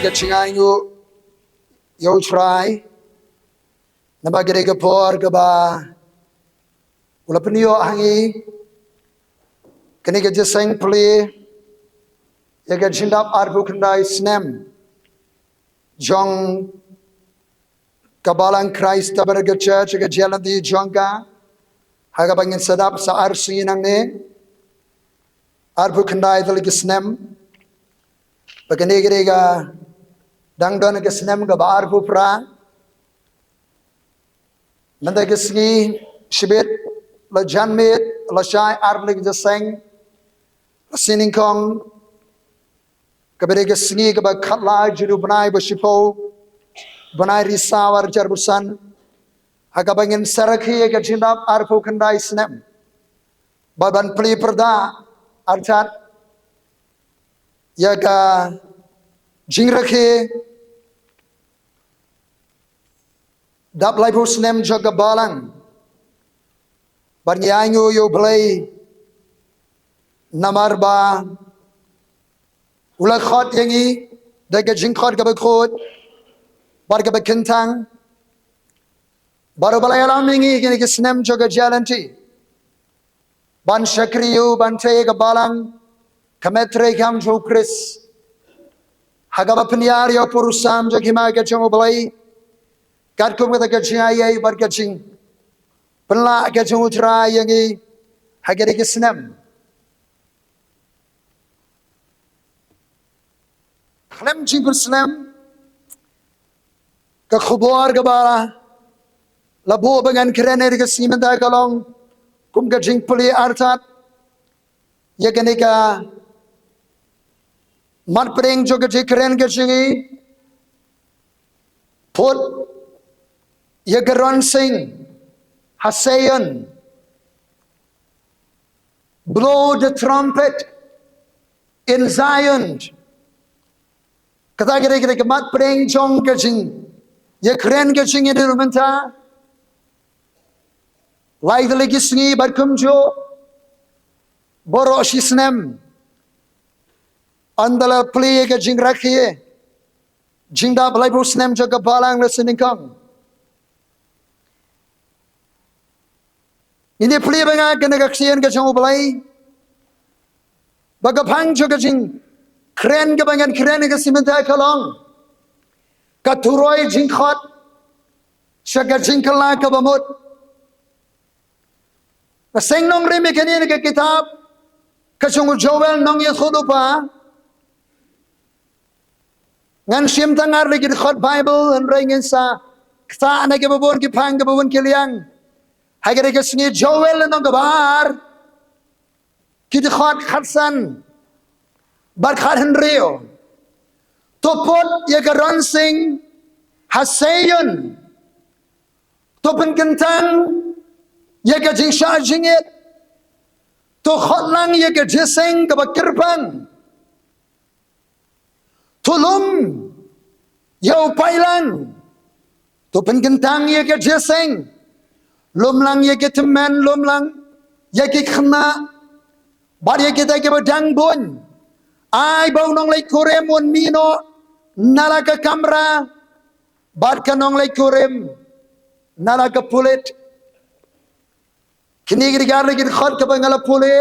ke cingayu yo try nama gere ke por ke ba ula penio hangi kene ke jeseng pli ya ke jindap arbu kendai snem jong kabalang Christ Tabernacle Church ke jalan di jongka haga bangin sedap sa arsi nang ne arbu kendai tali ke snem bagene gere ga dangdon ke snem ga ba arbu pra nanda ke sni shibit la janmit la shai arlik jeseng sining kong kabere ke sni ke ba khatla juru banai ba shipo banai risawar jarbusan agabangin sarakhi ke jindap arfu kendai snem baban pli perda archat yaga jingrakhi dap lai bu snem jaga balang banyanyo yo blai namar ba ula khot yangi daga jingkhot ka khot barga bekentang baru balai alam ini kini kesnem juga jalanti ban syakriu ban tei ke balang kametre kam jo kris hagaba penyar yo purusam jagi ma ke jongo balai katkum kata ke jaya barga jing penla ke jongo trai yangi hagere kesnem klem jing kesnem ke khubor ke bala labo dengan kerana ke simenta kalong kum ke jing puli artat ya kene ka mat preng jo ke keren ke jingi put ya geron sing hasayan blow the trumpet in Zion kata kira ke mat preng jong ke jing ya keren ke jingi di rumenta lai the lagi sengi barkum jo boro shisnem andala pli ke jing rakhiye jingda balai bu snem jo ke balang le seningkang ini pli banga kena ke ksien ke jong balai bagapang jo ke jing keren ke bangan keren ke simenta kalong ka Turoi Jingkhot shaga Jingkylla Kabamut seng nong rimi kini ke kitab kasung Joel nong ye khodupa ngan sim tangar lagi khot Bible and ringin sa kta na ke babon ki phang ke babon ke liang hagere ke sungi Joel nong gabar ki khot khatsan bar khat henrio topot ye ke ronsing hasayon topen kentang ye ke jing sha jingit to khotlang ye ke jeseng ke bakirpang tulum yo pailang to penkentang ye ke jeseng lumlang ye ke teman lumlang ye ke khna bar ye ke ta ke badang bon ai bau nong lai kurem mon mino nala ke kamera bar ke nong lai kurem nala ke pulit kini giri gar lagi khot ke bangala pule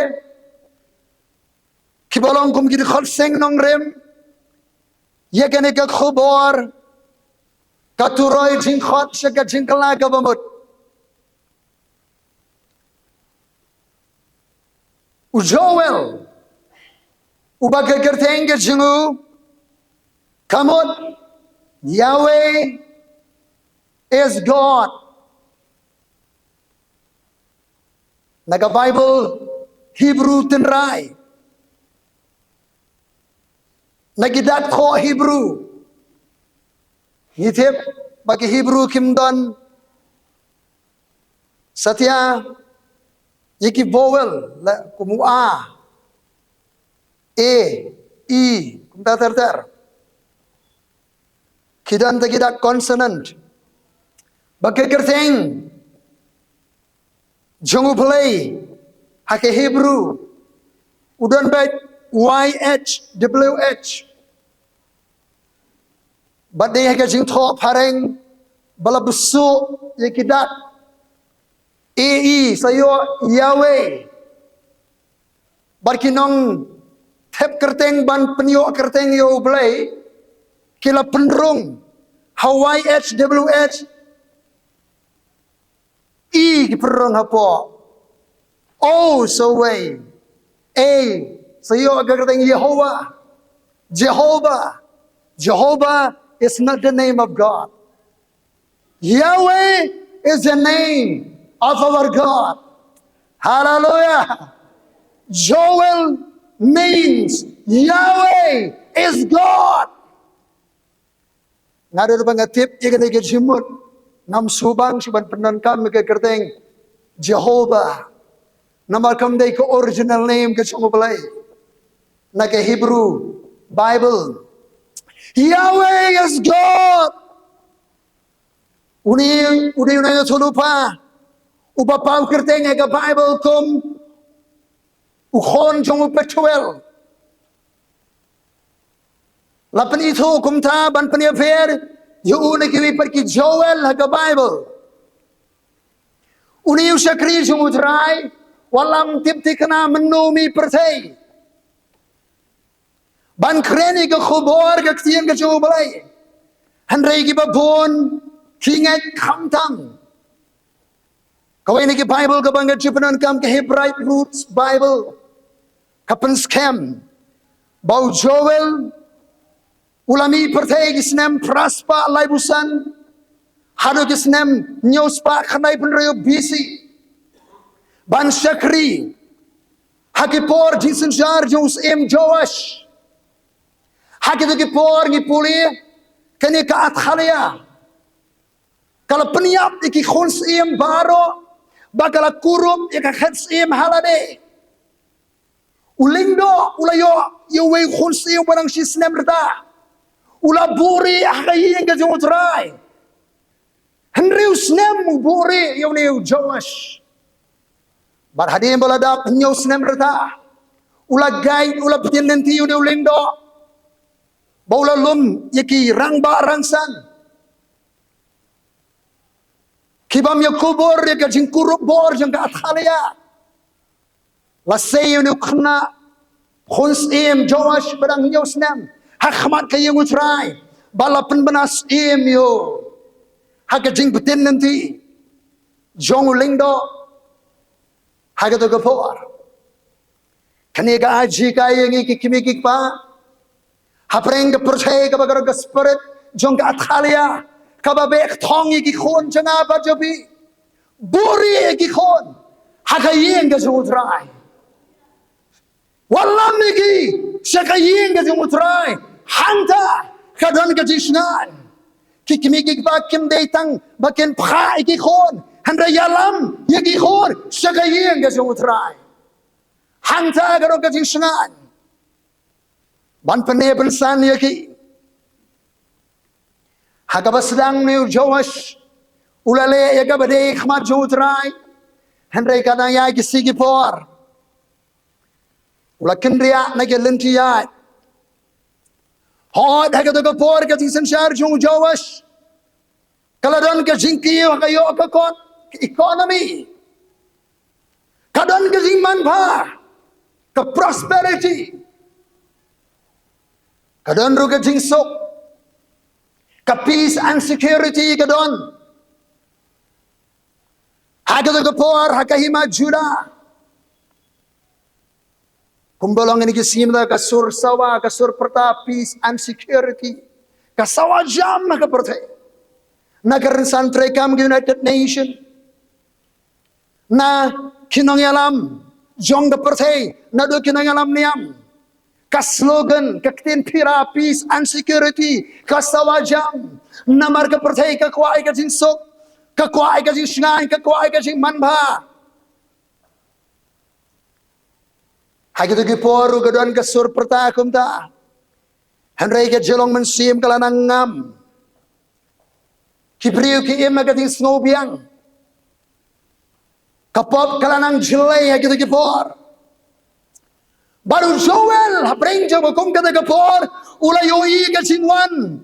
ki bolong kum giri khot seng nong rem ye kene ke khobor ka Turoi Jingkhot shaka Jingkylla Kabamut u Joel u baga gertenge jingu kamut Yahweh is God naga Bible Hebrew tenrai nagidat ko Hebrew nitip bagi Hebrew kimdon satya yiki vowel la kumu a e kumta ter kidan tagidat consonant bagi kerteng jongu play hake Hebrew udon bait YHWH Badai ke Jingkhot pareng bala besu ye kidat. Sayo Yahweh. Barkinong tep kerteng ban penyo kerteng yo belai. Kila penrung Hawaii HWH ki penrung hapo. So way. Sayo kerteng Jehovah. Jehovah is not the name of God. Yahweh is the name of our God. Hallelujah. Joel means Yahweh is God. Ngada bang atip ikan ikan jimut nam subang siban penan kam ke kerteng Jehovah. Nama kam dai ke original name ke cuma belai. Na ke Hebrew Bible. Yahweh is God. Uni unang sulupa. Upapau kerteng ke Bible kum ukhon jong petuel. Lapan itu kumta ban peniaper uni kiwi pergi Joel ke Bible. Uni usakri jong utrai walam tiptikna menumi pertai. Ban kreni ke khubor ke ktian ke jong balai. Handrai ki babon kingat kamtang. Kau ini ke Bible ke bangga Jepanan kam ke Hebraic Roots Bible. Kapan scam. Bau Joel. Ulami pertai kisnem praspa laibusan. Hado kisnem nyospa kanai penrayo bisi. Ban syakri. Hakipor jinsen jar jons Joash. Hakito kipor ngipuli. Kani ka athalia. Kalau peniap iki khons baro. Bakal kurum ika khats halade. Ulindo ulayo yuwe khunsi barang sisnem rta. Ula buri akayin ka jumutray. Henry usnem buri yuni Joash. Bar hadim balada penyo snem rta. Ula guide ula pitin nanti yuni ulindo. Baula lum yaki rangba rangsan. Kibam ya kubur ya kajing kurup bor jang ka athalia. Lasay yun ukna khuns Joash barang nyosnem. Hakmat kayang utray. Balapan banas yo. Hakajing butin nanti. Jong ulingdo. Hagato kapor. Kaniga aji kayang ikikimikik pa. Hapreng ka percaya ka bagar ka spirit. Jong ka athalia. Kababek tongi gikhon janga bajobi. Buri gikhon. Hakayin ka jumutray. Walam niki. Syakayin ka jumutray. Hanta. Kadan ka jishnan. Kikimikik bakim datang. Bakin pa gikhon. Handa yalam. Yagikhon. Syakayin ka jumutray. Hanta ka ka jishnan. Ban penebensan yaki. Hagabasdang ni Joash ulale yagabade khmat jutrai henry kadang ya kisigi por ulakin ria nagelentiya hod hagado por ka tinsan shar jung Joash kaladon ka Jingkylla kayo ka kon economy kadon ka ziman pa ka prosperity kadon ru ka jingsok ka peace and security kadon. Hagado kapor hakahima Juda. Kumbalong ini kisimda kasur sawa kasur perta peace and security. Kasawa jam na kaperte. Nagarinsan trekam United Nation. Na kinongyalam jong kaperte na do kinongyalam niyam. Kaslogan, kaktin pira, peace and security, kasawajam, namar ka pertay, kakwai ka jinsok, kakwai ka jinsngan, kakwai ka manba. Hagito kiporu gadon kasur pertakum ta. Henry ka jelong mensim kalanang ngam. Kipriu ki ima kating snowbiang. Kapop kalanang jelay hagito kipor. Baru Joel hapreng jabo kong kata kapor ulayoi ka sinwan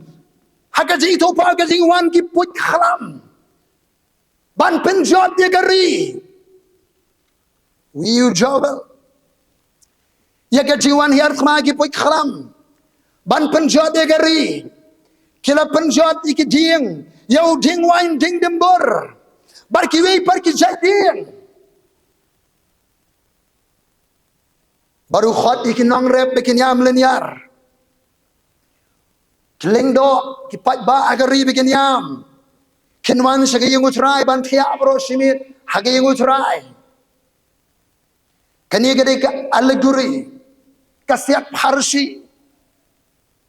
Haka jing topa ka jing wan ki put khalam. Ban penjot dia gari. Wiu jawel. Ya ka jing wan hiar khma ki put khalam. Ban penjot dia gari. Kila penjot iki ding. Yau ding wan ding dembur. Bar ki wei par ki jai ding. Baru khot iki nong rep bikin yam lenyar. Keleng do ki pat ba agari bikin yam. Kinwan sa kayong utray ban tiya bro simit hagayong utray. Kani gade ka aleguri kasyak harshi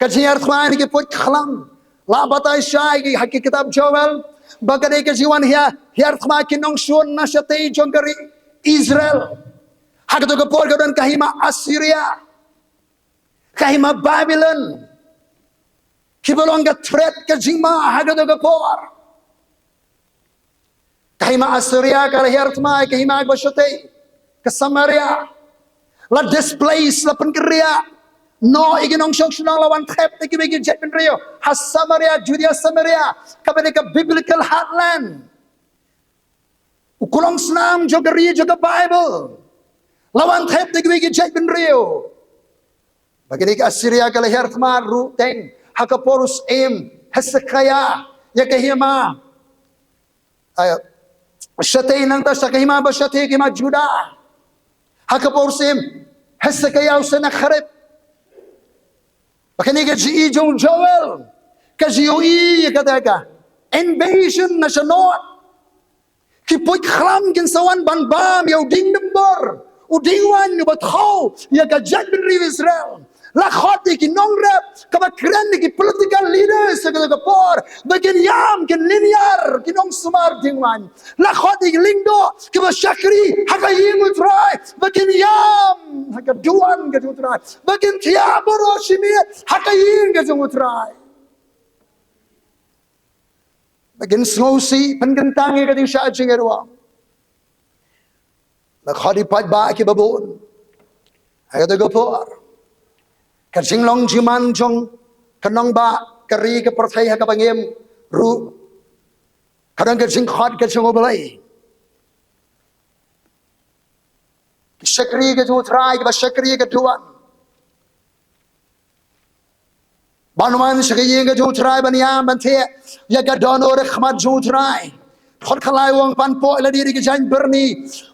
kajiyar khwan ki put khalam la batay shay ki haki kitab Joel bagade ka jiwan hiar khma ki nong shun na shatay jongari Israel. Hakato ka por gadon kahima Assyria, kahima Babylon, kibolong ka threat ka jingma hakato ka por, kahima Assyria ka hertma kahima agbashate ka Samaria, la displace la penkria, no iginong shok shunang lawan thep te kibigi jet penrio has Samaria Judea Samaria kabene ka biblical heartland, ukulong snam jogari joga Bible. Lawan thep te gwigi jai ben rio. Bagini ka Assyria ka lahir thma ru teng hakaporus Hezekiah ya kahima shatay nang ta sa kahima ba shatay kima Judah hakaporus Hezekiah usana kharib. Bagini ka ji jong Joel ka jioi ka invasion na shanot ki put khram kin sawan ban bam yaw ding number udingwan ni batho ya ka jat bin Israel la khoti ki nongrep ka ba kren ki political leaders ka ka por bagin yam kin linear ki nong sumar dingwan la khoti ki lingdo ka ba shakri haka yim utrai bagin yam haka duan ka utrai bagin thia boro shimi haka yin ka utrai bagin slosi pengentang ka ding sha jingerwa la khadi pat ba ki babon ay da gopor ka jinglong jiman jong kanong ba kari ka perthai ha ka bangem ru kadang ka jingkhot ka jong oblai ki shakri ka jo trai ka shakri ka duan banman shakri ka jo trai ban yam ban the ya ka donor khmat jo trai khot khalai wong pan po la diri ki jan berni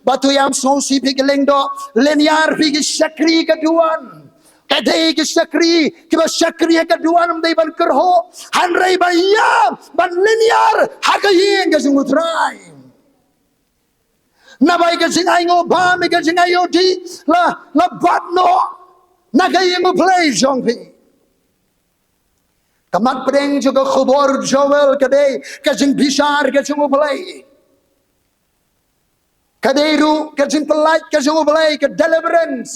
batu yam so si pig lengdo lenyar pig shakri ka duan kadai ki shakri ki ba shakri ka duan dai ban kerho han rai ban yam ban lenyar hakayin ka sungutrai na bai ka sing ai ngo ba me ka sing ai odi la batno na ka yim play jong pi kamat pedeng juga khubor Joel kadai kajing bishar kajing ublay kadairu kajing pelaj kajing ublay ke deliverance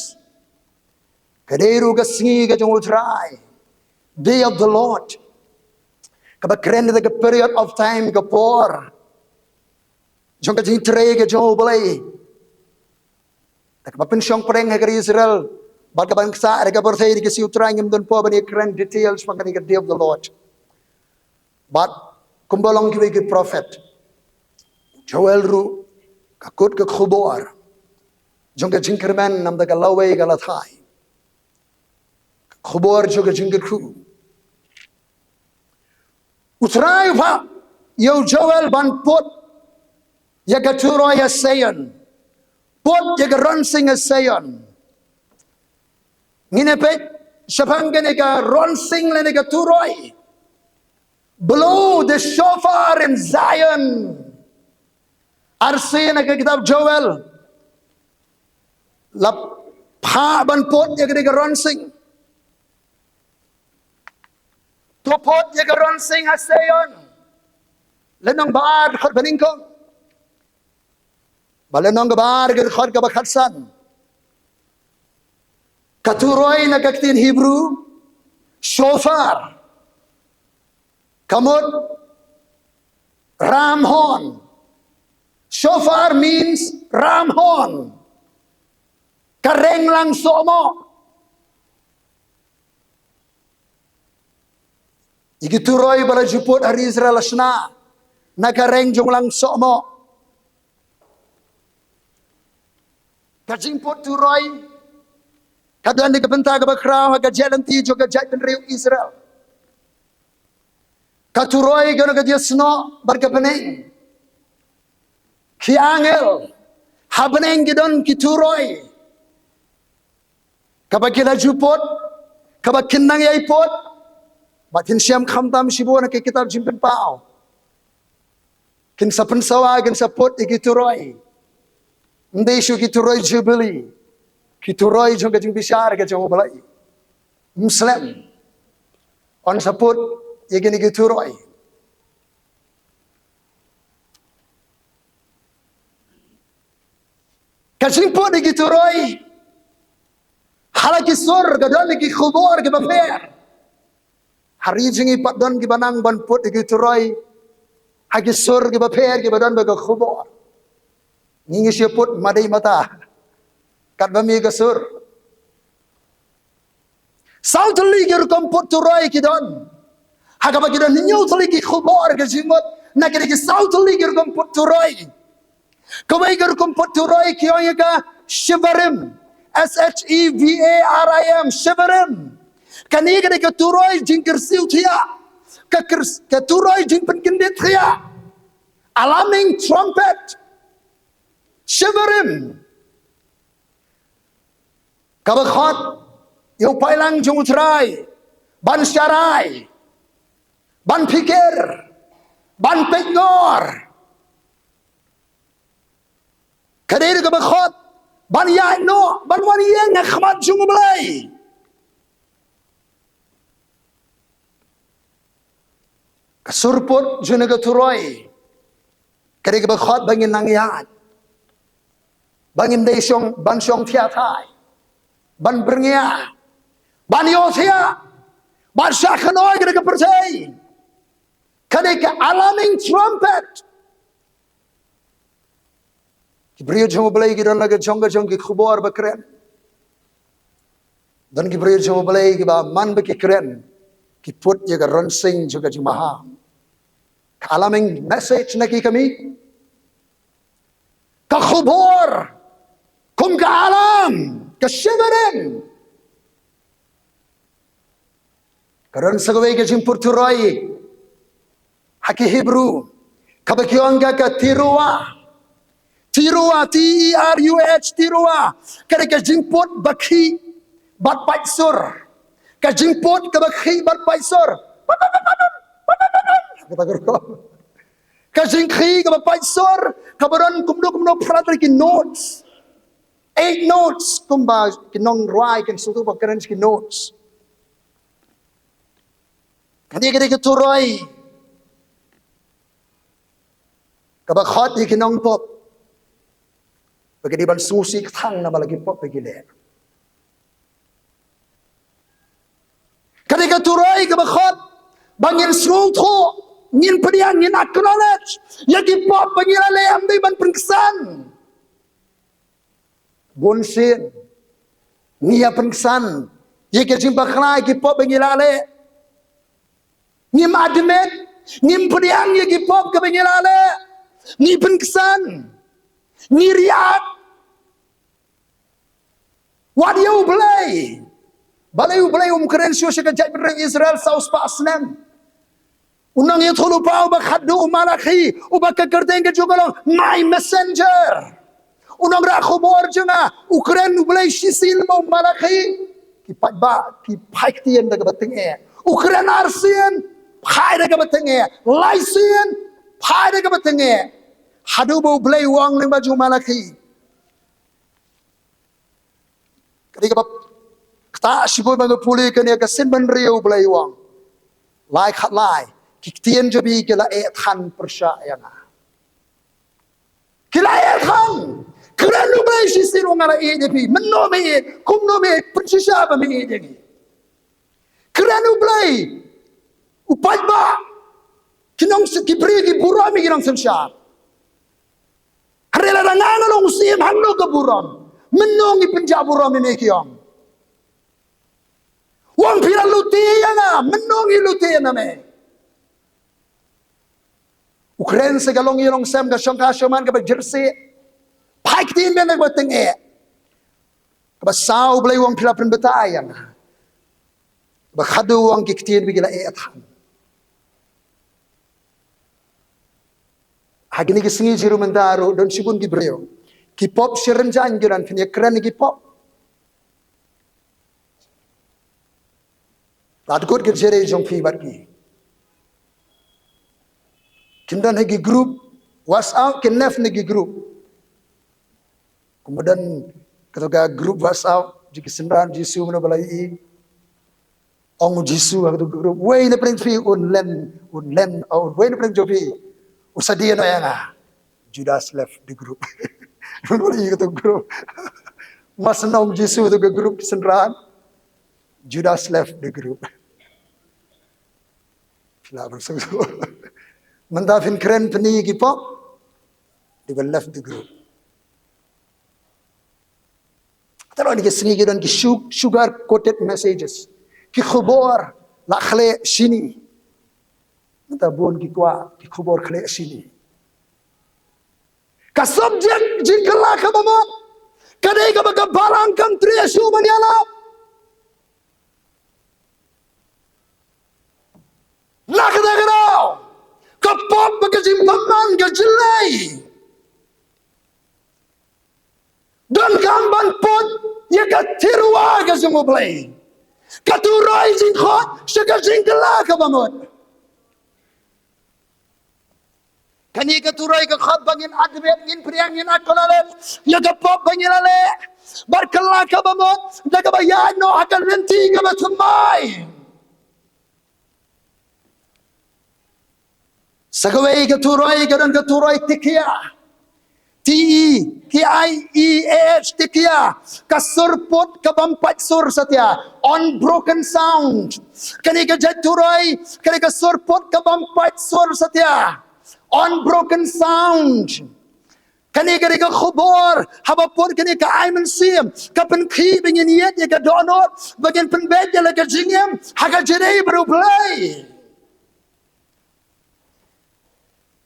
kadairu kasingi kajing utrai day of the Lord kabakren the period of time kapor jong kajing tre kajing ublay takapin syong pedeng hagar Israel Baka bangsa ada berthai di kesi utrai ngim don po bani kren details makani day of the Lord. But kumbalong kiwi ki prophet Joel ru kakut ke khubor jong ke jingkerman nam da kalawai galathai khubor jong ke jingkerku utrai fa yo Joel ban pot ya ka Turoi sayon pot ya ka ronsing sayon Nginepet sapanggan ka ronsing le ka Turoi. Blow the shofar in Zion. Arse na ka kitab Joel. Lap pa ban pot ya ka ronsing. To pot ya ka ronsing hasayon. Lenong baar khot baningkong. Balenong baar ka khot ka bakhatsan. Katuroi na kaktin Hebrew, shofar, kamut, ram horn. Shofar means ram horn. Kareng lang somo. Igi Turoi bala juput hari Israel asna. Nakareng jonglang sokmo. Kajingput Turoi. Kaduan di kebenta kebakrau. Kajat nanti juga kajat penriuk Israel. Katuroi gana kajat sno berkepeneng. Ki angel. Habeneng gidon ki Turoi. Kabakila juput. Kabakinang yaiput. Batin siam khamtam sibu na ke kitab jimpen pao. Kin sa pensawa kin sa pot iki Turoi. Ndai shu ki Turoi jubili. Ki Turoi jong kajing bishar ke jong balai. Muslim. On sa pot iki ki Turoi. Kajing pot iki Turoi. Halaki sur gadon iki khubor ke bafer. Hari jingi patdon ki banang ban pot iki Turoi. Hagi sur ki baper ki badan baga khubor. Ningi sia pot madai mata. Kat bami ka sur. Sau tuli ki rukom pot Turoi ki don. Haga bagi don ninyo tuli ki khubor ki jingkhot. Nakiri ki sau tuli ki rukom pot Turoi. Kawai ki rukom pot Turoi ki oya ka shivarim. SHEVARIM shivarim. Kani kani ke Turoi jing kersiu thia. Ke Turoi jing penkendit thia. Alarming trumpet. Shivarim. Kabakhot. Yung pailang jung utray. Ban syarai. Ban pikir. Ban pengor. Kani kabakhot. Ban yai no. Ban wani yang khmat jung belai. Kasurput junaga Turoi. Kari kebakhot bangin nangyat. Bangin desyong bansyong tiatai. Ban berngia. Ban yothia. Ban syakhanoi kari kepercay. Kari ke alarming trumpet. Kibriyo jong belai ki dan laga jongga jong ki khubor bakren. Dan kibriyo jong belai ki ba man baki keren. Ki put jaga ronsing juga jumaha. Alaming message na ki kami. Kakhubor. Kum ka alam. Kashivarin. Karon sagaway ka jimpur Turoi. Haki Hebrew. Kabakiyongga ka Tirua. Tirua. T-E-R-U-H. Tirua. Kaya ka jimput bakhi. Bat paitsur. Ka jimput ka bakhi bat paitsur. Ka jingkhi ka paitsur. Kabaron kumno pratri ki notes. 8 notes. Kumba kinong ruai kan sutu pagkaran ki notes. Kadi Turoi. Kabakhot di kinong pop. Pagkadi ban susi ktang na malagi pop pagile. Kadi Turoi kabakhot. Bangin sruto. Ngin pediang, ngin acknowledge. Yagi pop pangilale amday ban pengkesan. Bonsin. Ngia pengkesan. Yagi jimbakla yagi pop pangilale. Ngim admit. Ngim pediang yagi pop ke pangilale. Ngi pengkesan. Ngi riak. Wadiu belai. Balai keren siya kajat berang Israel saus pa asnam. Unang yatulu pa ubak haddu umalaki ubak kakerteng kajugalong my messenger. Unang rakhubor janga Ukraine ubelay shisil mo umalaki kipat ba kipat tiyan daga bateng e. Ukraine arsian pai daga bateng e. Laisian pai daga bateng e. Haddu bo ubelay wang ng baju umalaki. Kadi kapap kata sibo magpuli kanya kasin ban riyo ubelay wang. Lai khat lai. Kiktian jabi kila ethan persyayana. Kila ethan. Kira nubay sisiro ngala edepi. Menome kumnome persyaba mi edegi. Kira nubay. Upay ba. Kinong kipri ki burami kinong sensyar. Harila rangana long siyem hangno ka buram. Menong ipenjaburam ini kiyong. Wang pira lutiya nga. Menong ilutiya na me. Ukraine segalong yong sem ka syong kasyoman ka jersey. Paik din ben nagbateng Kabasaw balay wang pilapin batayang. Bakado ang kiktiin bigila ethan. Hagini kisingi jiru mandaro don sibun gibreo. Kipop sirenjan giran kanya keren kipop. Latkot kerjere jong pi barki. Kindan hagi group WhatsApp kinef nagi group. Kemudian ketika grup WhatsApp jika sendan jisu mana balai ong jisu aku grup way na prince unlen way na prince jopi. Usadia na yan Judas left the group. Nunuli ito group. Mas nong Jisu ito group senran. Judas left the group. Sila bersungguh. Mentafin keren penigi po. They will left the group. Taruh ni kesengi dan ki sugar coated messages. Ki khubor lakhle sini. Tabun ki kwa ki khubor khle sini. Ka subject Jingkylla Kabamut. Kadai ka balang country asu manyala. Nakadagaraw. Kapop magkasimpaman ka jilay. Don kamban pot ya ka Turoi ka sumublay. Ka Turoi Jingkhot siya ka Jingkylla Kabamut. Kani ka Turoi ka khot bangin adbet ngin priangin akolalet ya ka pop bangin ale barkalla Kabamut daga bayan no akan renti ka batumay sagaway ka Turoi ka dan ka Turoi tikia TEKIEH tikia ka surput ka bampat sur satya unbroken sound kani ka Turoi kani ka surput ka bampat sur satya unbroken sound. Kani ka khubor, habapun kani ka ayman sim, ka penkhi bingin yet ya ka donor, bagian penbed ya ka jingem, haga jere baru play.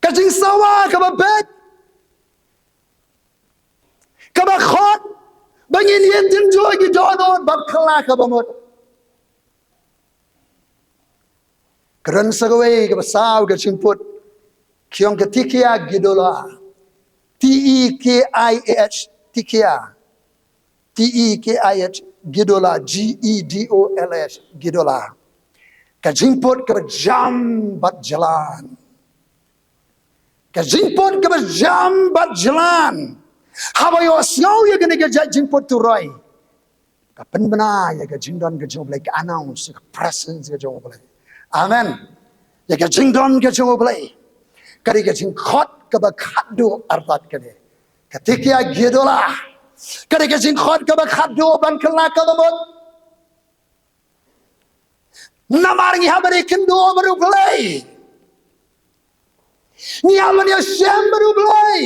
Ka jing sawa ka babed. Ka bakhot, bangin yet enjoy ki donor, bab khala ka bamut. Karan sagaway ka basaw ka simput. Kiong ketikia gidola. TEKIH tikia. TEKIH gidola. GEDOLS gidola. Kajimput ke jam bat jalan. Kajimput ke jam bat jalan. Habayo snow ya gani ke jimput Turoi. Kapan bena ya ke jingdon ke joblay ke announce ke presence ke joblay. Amen. Ya ke jingdon ke joblay. Kari ka Jingkhot ka bakado artat kani. Ketika gidola. Kari ka Jingkhot ka bakado Jingkylla Kabamut. Namar ngi habari kendo baru play. Ni amani Hashem baru play.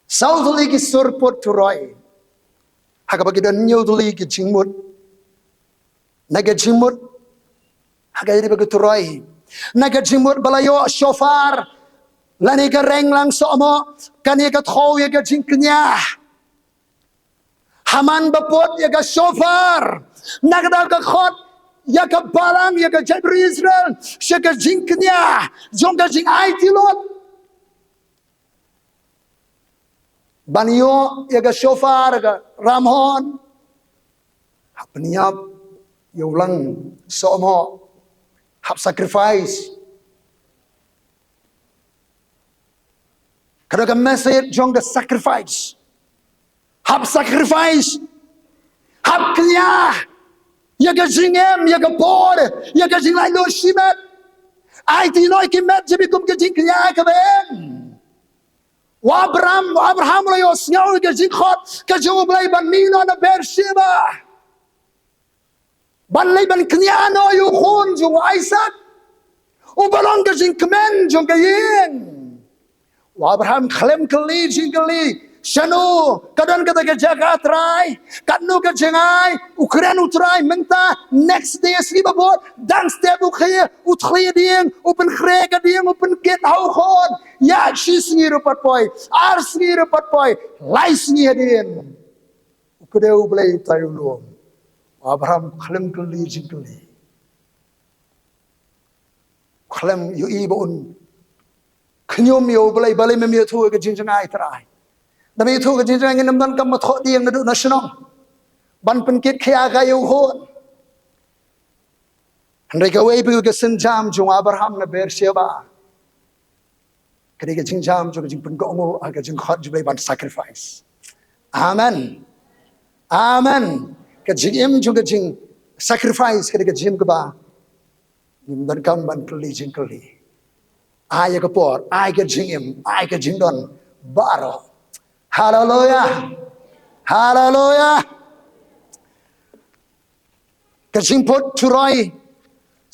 Sauduli ki surput Turoi. Haga bagi dan nyuduli ki Jingmut. Naga Jingmut. Haga jadi bagi Turoi. Naga Jingmut balayo shofar lani ka reng lang somo kani ka thaw ya ka Jingkylla haman bapot ya ka shofar nagda ka khot ya ka balang ya ka jabri Israel sya ka Jingkylla jong ka jing aitilot banyo ya ka shofar ka ramhon hapniap yulang somo have sacrifice. Kada ka message jong the sacrifice. Have sacrifice. Have knya. Ya ka jingem, ya ka por, ya ka jinglai lo shimet. Ai ti noi ki met jibi kum ka Jingkylla ka ben. Wa Abraham lo yo snyaw ka Jingkhot ka joblay ban mino na Beersheba. Ban lay ban knyano yu khun jung Isaac. Ubalong ka jing kemen jung kayin. Wa Abraham klem kali jing kali Shanu, kadon kata ke jaga try, kanu ke jangai, Ukraine utrai menta, next day skriba bot, dan step utkhiya ding, open khrega ding, open get how hard, ya she's near pat boy, ars near pat boy, lies near ding. Ukudeu blay tayulum, Abraham khlem kuli jingkuli. Khlem yu ibon, knyum yo blay balay memia thu ke jinjangai try. Dami thu ke jinjangai ngam dan kam tho ding nadu national. Ban penkit khia ga yu ho. Handai ka wei pu ke senjam jung Abraham na Beersheba. Kadi ke jingjam jung jing pen ko ngo aga Jingkhot jubai ban sacrifice. Amen. Amen. Ke jingim jung ke jing sacrifice kadi ke jim ke ba. Nim dan kam ban kli jingkli. Ai ke por, ai ke jingim, ai ke jingdon baro. Hallelujah. Hallelujah. Ke jingpot Turoi.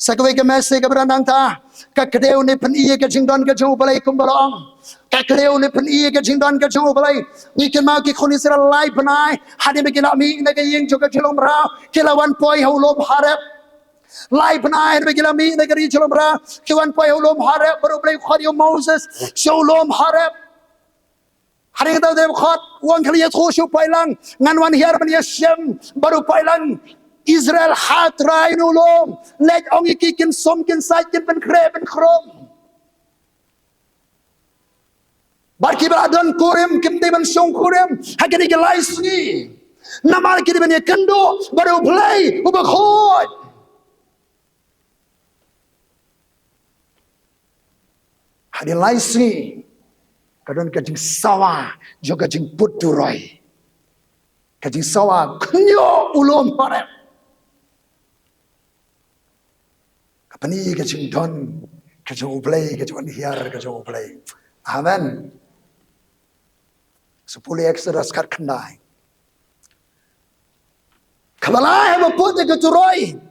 Sakwe ke mese ke berandang ta. Ke kedeu ni pen iye ke jingdon ke jung balai kumbalong. Ke kedeu ni pen iye ke jingdon ke jung balai. Ni ken mau ki khoni sira lai panai. Hadi me kila mi ne ke ying jo ke jilom ra. Kila wan poi ho lom harap. Lai panai me kila mi ne ke ri jilom ra. Kila wan poi ho lom harap. Baru balai khori Moses. Show lom harap. Hari kita dah khot uang kali itu show pailang. Ngan wan hiar ban yesem baru pailang. Israel hat rai nulom let ong ikin som kin sai kin pen kre pen krom bar ki badan kurim kim de ban song kurim hakani ke laisni namal ki ban kendo baru play uba khot hadi laisni kadon ka jing sawa juga jing puturoi ka jing sawa knyo ulom pare Pani ke jingdon ke jung ublay ke jung hiar ke jung ublay. Amen. 10 Exodus kat kendai. Kabalai maput ke Turoi.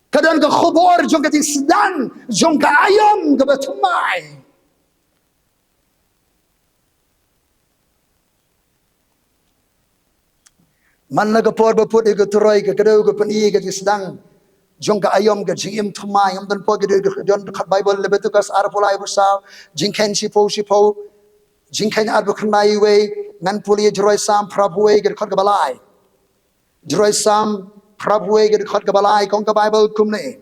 Kadang ke khubor jung ke sedang jung ke ayam ke batumai. Mana ke por baput ke Turoi ke kadau ke pani ke sedang jong ka ayom ka jingim thumai yam dan po gede don Bible Leviticus arpolai busaw jingkhen sipo jingkhen arbu khnai we ngan puli Turoi sam prabhuwe gede khot ka balai Turoi sam prabhuwe gede khot ka balai kong ka Bible kumne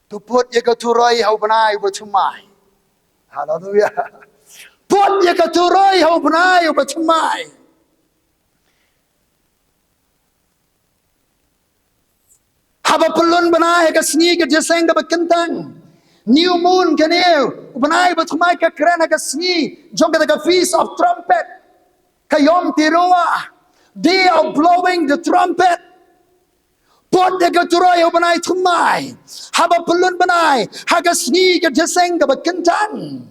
tu put ye ka Turoi hau banai bu thumai hallelujah put ye ka Turoi hau banai bu thumai Haba pelun benai ke sengi ke jeseng ke bekentang. New moon ke new. Benai betumai ke kerana ke sengi. Jom kata ke feast of trumpet. Ke yom tiroa. Day of blowing the trumpet. Pot de ke Turoi benai tumai. Haba pelun benai. Haga sengi ke jeseng ke bekentang.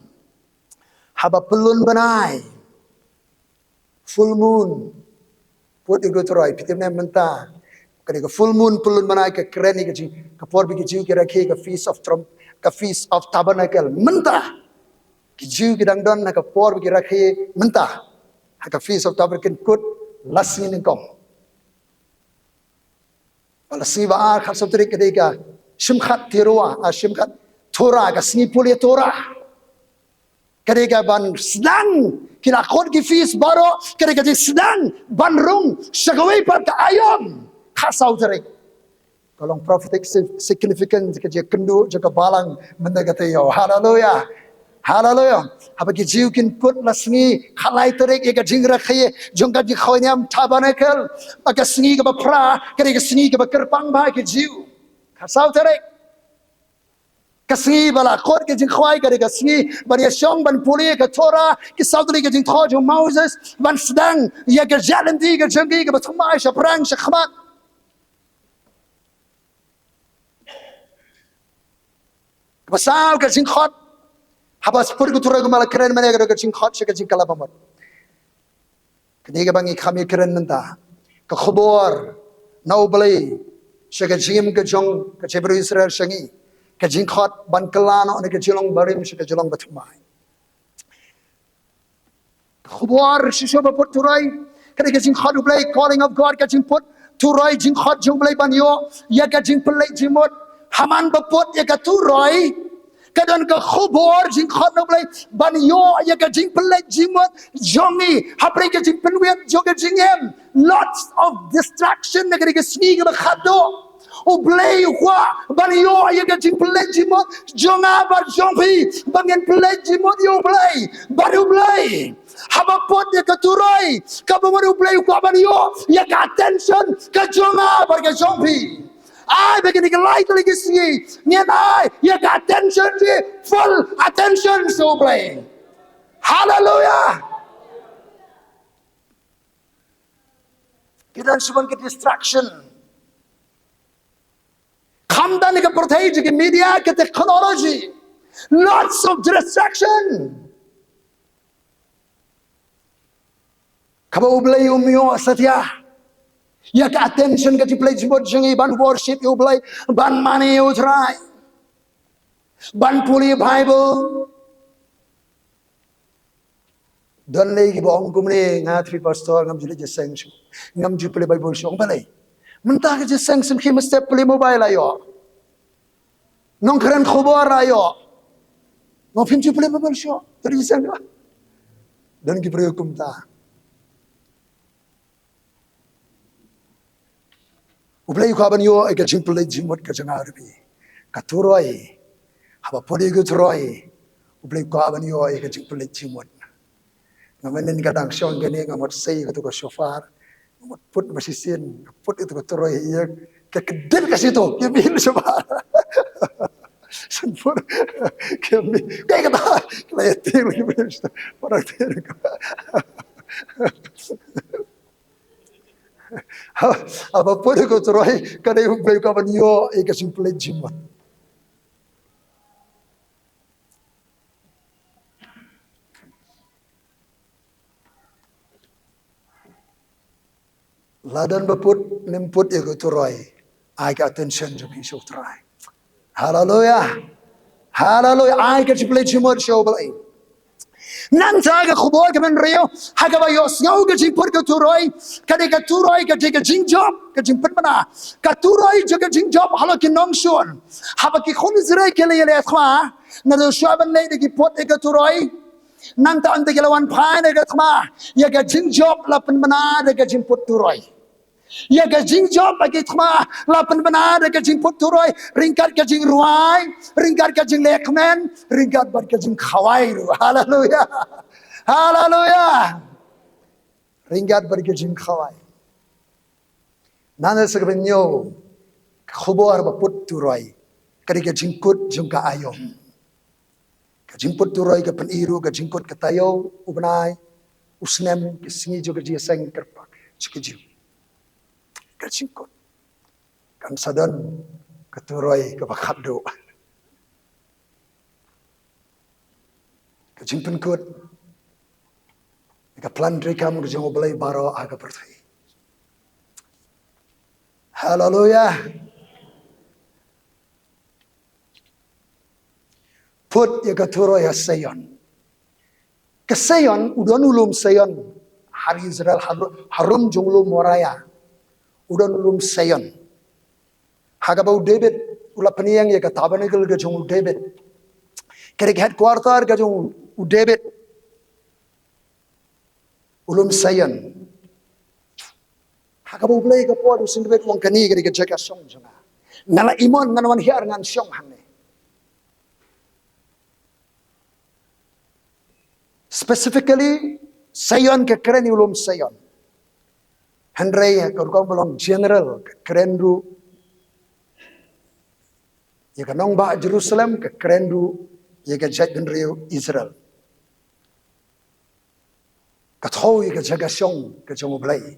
Haba pelun benai. Full moon. Pot de ke Turoi. Pitimnya mentah. Ketika full moon pelun manai ke keren ke ji ke por bi ke ji ke rakhe ke feast of trump ke feast of tabernacle mentah ke ji ke dang don na ke por bi ke rakhe mentah ke feast of tabernacle kut lasni ning kom palasi ba khap sabtri ketika Jingkhot tiroa Jingkhot Torah ke sni puli Torah ketika ban sedang kila khot ki feast baro ketika sedang ban rung shagawai par ke ayam khasau terik. Kalau prophetic significance ke dia kendu jaga balang mendagate yo. Hallelujah. Hallelujah. Apa ki jiu kin put lasni khalai terik ye ka jingra khaye jongka ji khoyam tabernacle maka sni ke pra ke sni ke kerpang ba ki jiu. Khasau terik. Kasni bala khot ke jing khwai ke sni bari shong ban puli ke Torah ke saudri ke jing thoj Moses ban sedang ye ke jalan di ke jengki ke batumai shaprang shakhmat Pasal ke Jingkhot, habas pur ke Turoi ke malah keren mana ke Jingkhot ke Jingkylla Kabamut. Ketika bangi kami keren mentah, ke khubor, nau beli, ke jim ke jong ke cebru Israel sengi, ke Jingkhot ban kelano ne ke jilong barim ke jilong batumai. Khubor shishoba put Turoi. Kada ka Jingkhot ublay calling of God ka Jing put Turoi Jingkhot jong blay banyo. Ya ka Jing pelay Jimot. Haman baput ya ka Turoi. Kadang ka Khubor Jingkhot ublay banyo ya ka Jing pelay Jimot. Jongi hapray ka Jing penwet joga Jingem. Lots of distraction na kada ka sneak ba khado. Ublay kwa banyo ya ka Jing pelay Jimot. Jonga ba jongpi bangen pelay Jimot yo blay. Baru blay. Habapot ya Turoi, Kabamut ublay kwa banyo ya ka attention ka jonga bar ka jongpi. Ai begini ka light lagi singi. Nyen ai ya ka attention di full attention so ublay. Hallelujah. Kita suban ke distraction. Khamdan ka perthai ke media ke technology. Lots of distraction. Kaba ublay umyo satya. Ya ka attention ka play jibot jangi ban worship you ublay ban money you try. Ban puli Bible. Don lagi bong kumne ngatri pastor ngam jule jeseng shu. Ngam ju play Bible shu balay. Mentah ka jeseng sim khim step play mobile ayo. Nong keren khubor ayo. Ngam phim ju play Bible shu. Tadi jeseng ba. Don ki preokum ta. Ublay ko banyo ay ka Jing pelay Jimot ka jangarbi. Ka Turoi. Haba podi ko Turoi. Ublay ko banyo ay ka Jing pelay Jimot. Ngamanin ka dang syong gani ngamot say ka to ka shofar. Ngamot put masisin, put itu ka Turoi iya ka kedel ka situ. Ya bil shofar. Sanpur kami kaya kata kelayatin lagi bil shofar. Parang tira ka. Apa pun ko Turoi kada yung play ka banyo ay ka simple Jimot. Ladan baput nimput ya ko Turoi ay ka attention jo ki show Turoi. Hallelujah. Hallelujah. Ay ka simple Jimot show balay. Nanta ka khubor ka man rio haga ba yo snau ka Jing put ka Turoi kada ka Turoi ka Jing job ka Jing put mana ka Turoi jo ka Jing job halo ki nong shon haba ki khun zrai ke le le khwa na do shaban le ki put ka Turoi nanta ante ke lawan phai ne ka khma ya ka Jing job la pen mana ka Jing put Turoi ya ka Jing job bagi khma la pen mana ka Jing put Turoi ringkat ka Jing ruai ringkat ka Jing lekmen ringkat bar ka Jing khawai ru hallelujah hallelujah ringkat bar ka Jing khawai nana sagbenyo khubor ba put Turoi kadi ka Jing kut jung ka ayom ka Jing put Turoi ka pen iru ka Jing kut ka tayo ubnai usnem ka singi jo ka ji seng kerpak chikiju ka Jing kut kan sadon ka Turoi ka bakhado ka Jing pen kut ka plan rekam ka jong oblay baro aga perthai hallelujah put ya ka Turoi Sayon ka Sayon udon ulum Sayon hari Israel harum jonglo moraya udon ulum Sayon hagabau David ula peniang ya ka Tabernacle ka jong David kerek headquarter ka jong David ulum Sayon hagabau blay ka po du sindwet wong kani kerek jaga song janga nala imon nganawan hiar ngan song hanne specifically Sayon ke keren ulum Sayon Henry ka belong general ke keren du ya ka nong ba Jerusalem ke keren du ya ka jat Henry Israel ka thau ya ka jaga song ka jong blay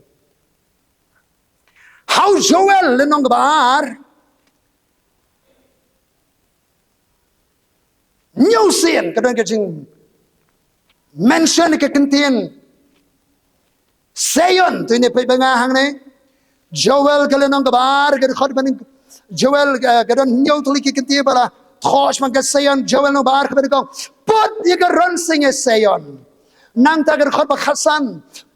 how Joel le nong bar new sin ka ka jing mention ke kentien Sayon tu ini pebangahang ne Joel kale nong bar ke khot banin Joel ka don nyau tuli ke kentien bala thosh man ka Sayon Joel nong bar ke ko put ye ka ron sing Sayon nang tagar khot ba khasan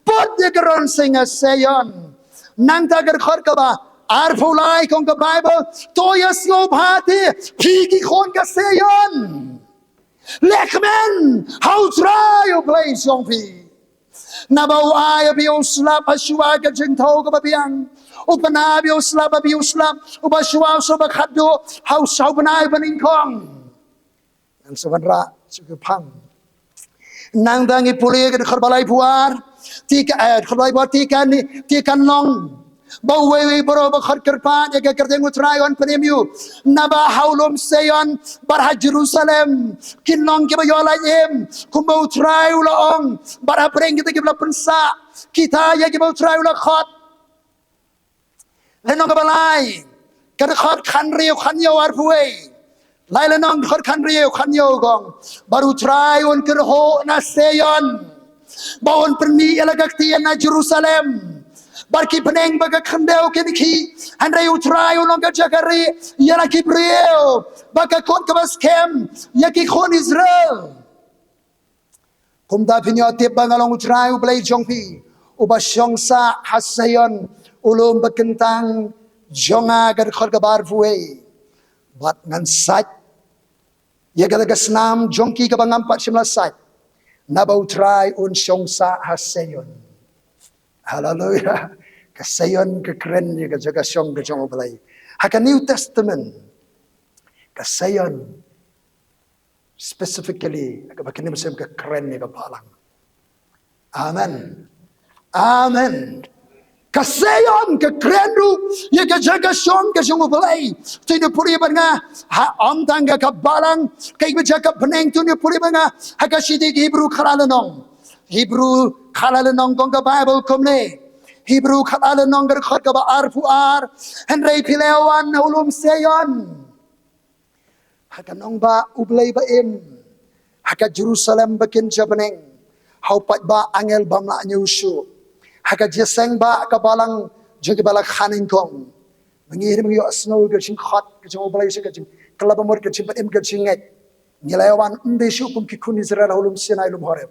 pot ye garon singa sayon nang tagar khot ka ba ar phulai kong ka Bible to ya slow bhati phiki khon ka sayon lekmen how try you place yong phi nabaw ay biyo slap aswa ka jingtho ka babiang upana biyo slap ubaswa so ba khaddo how saubanai baning kong ang sawanra sugupang nang dangi puli ke kharbalai puar tika kharbalai puar tika long bawe bro ba khar kerpa ya ke kerdeng utrayon premium naba haulum sayon barha Jerusalem kinong ke bayola em kumba utray ulong barha preng kita ke bla pensa kita ya ke utray ula khot lenong ke balai ke khot khan riu khan yo ar puai lai lenong khot khan riu khan yo gong baru utray on ke ho na sayon bawon perni elagakti na Jerusalem barki peneng baga khandeu keniki handai utrai ulong ka jakari yala kibriel baga kon ka baskem yaki kon Israel kumda pinyo tip bangalong utrai ublay jongpi ubasyong sa hasayon ulum bakentang jonga gar khol ka barfuei bat ngan sat yaga ga snam jongki ka bangam pat simla sat naba utrai un syong sa hasayon hallelujah kasayon kekeren ya jaga syong ke jong balai haka New Testament kasayon specifically bakini mesem kekeren ya balang amen kasayon kekeren ru ya jaga syong ke jong balai tinu puri banga ha om tangga ka balang kai jaga peneng tinu puri banga haka sidi Hebrew khalalanong kong ka Bible kumne Hebrew khalala nonggar khot ka ba arfuar henrei pilewan ulum sayon haka nong ba ublay ba haka Jerusalem bakin jabaneng haupat ba angel bamla nyusu haka jeseng ba ka balang jogi balak khaning kong mangir mangyo snow ga Jingkhot ga jong ublay ka jing kalabamor ka jing ka jinget nilayawan undeshu kum ki kun Israel ulum sinai ulum horeb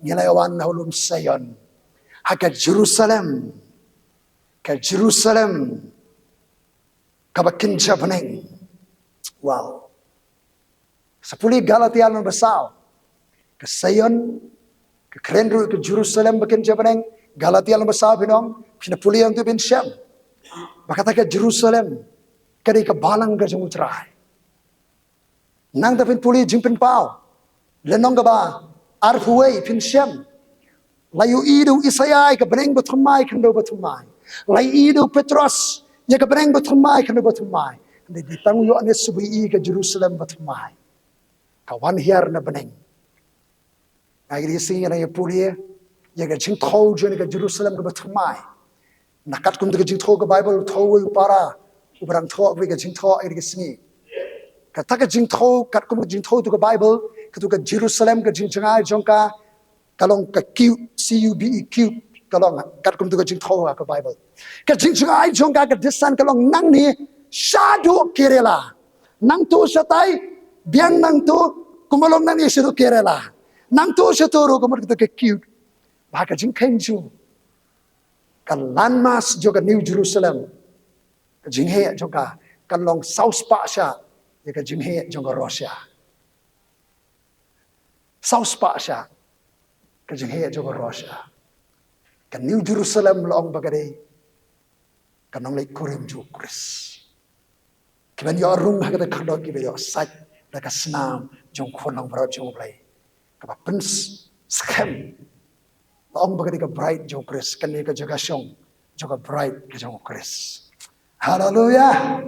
nilayawan ulum sayon haka Jerusalem kabakin jabaneng wow sepuli Galatia non besau ke Sayon ke kerenru ke Jerusalem bakin jabaneng Galatia non besau binong pinapuli yang tu bin syam bakata ke Jerusalem kadi ke balang ke jengutrai nang tapin puli jingpin pau lenong ke ba arfuei pin syam layu idu Isaiah ke beneng betumai kendo betumai layu idu Petros ya ke beneng betumai kendo betumai di ditanggu yo ane subui ke Jerusalem betumai kawan hiar na beneng agri singa na pulia ya ke Jingkhot jo ke Jerusalem ke betumai nakat kum ke Jingkhot ke Bible thoi para ubrang tho ke Jingkhot agri singi kata ke Jingkhot kat kum Jingkhot ke Bible ke Jerusalem ke Jingchengai jongka kalong ka CUBE kalong kat kum tu ka Jingkhot ka Bible ka Jingchengai jong ka desan kalong nang ni shadu kerela nang tu satai biang nang tu kumalong nang ni shadu kerela nang tu satoro kumur ka Q ba ka Jingkhenju ka landmass jo ka New Jerusalem ka Jinghe jong ka kalong South Pasha ya ka Jinghe jong ka Russia South Pasha kajenghe jogo Russia kan New Jerusalem long bagade kanong lay kurim jo Chris kiban yo rung hagada khandok ki yo sat da ka snam jong khonong bro jong play ka pins scam long bagade ka bright jo Chris kan ni ka jaga syong joga bright ka jong Chris hallelujah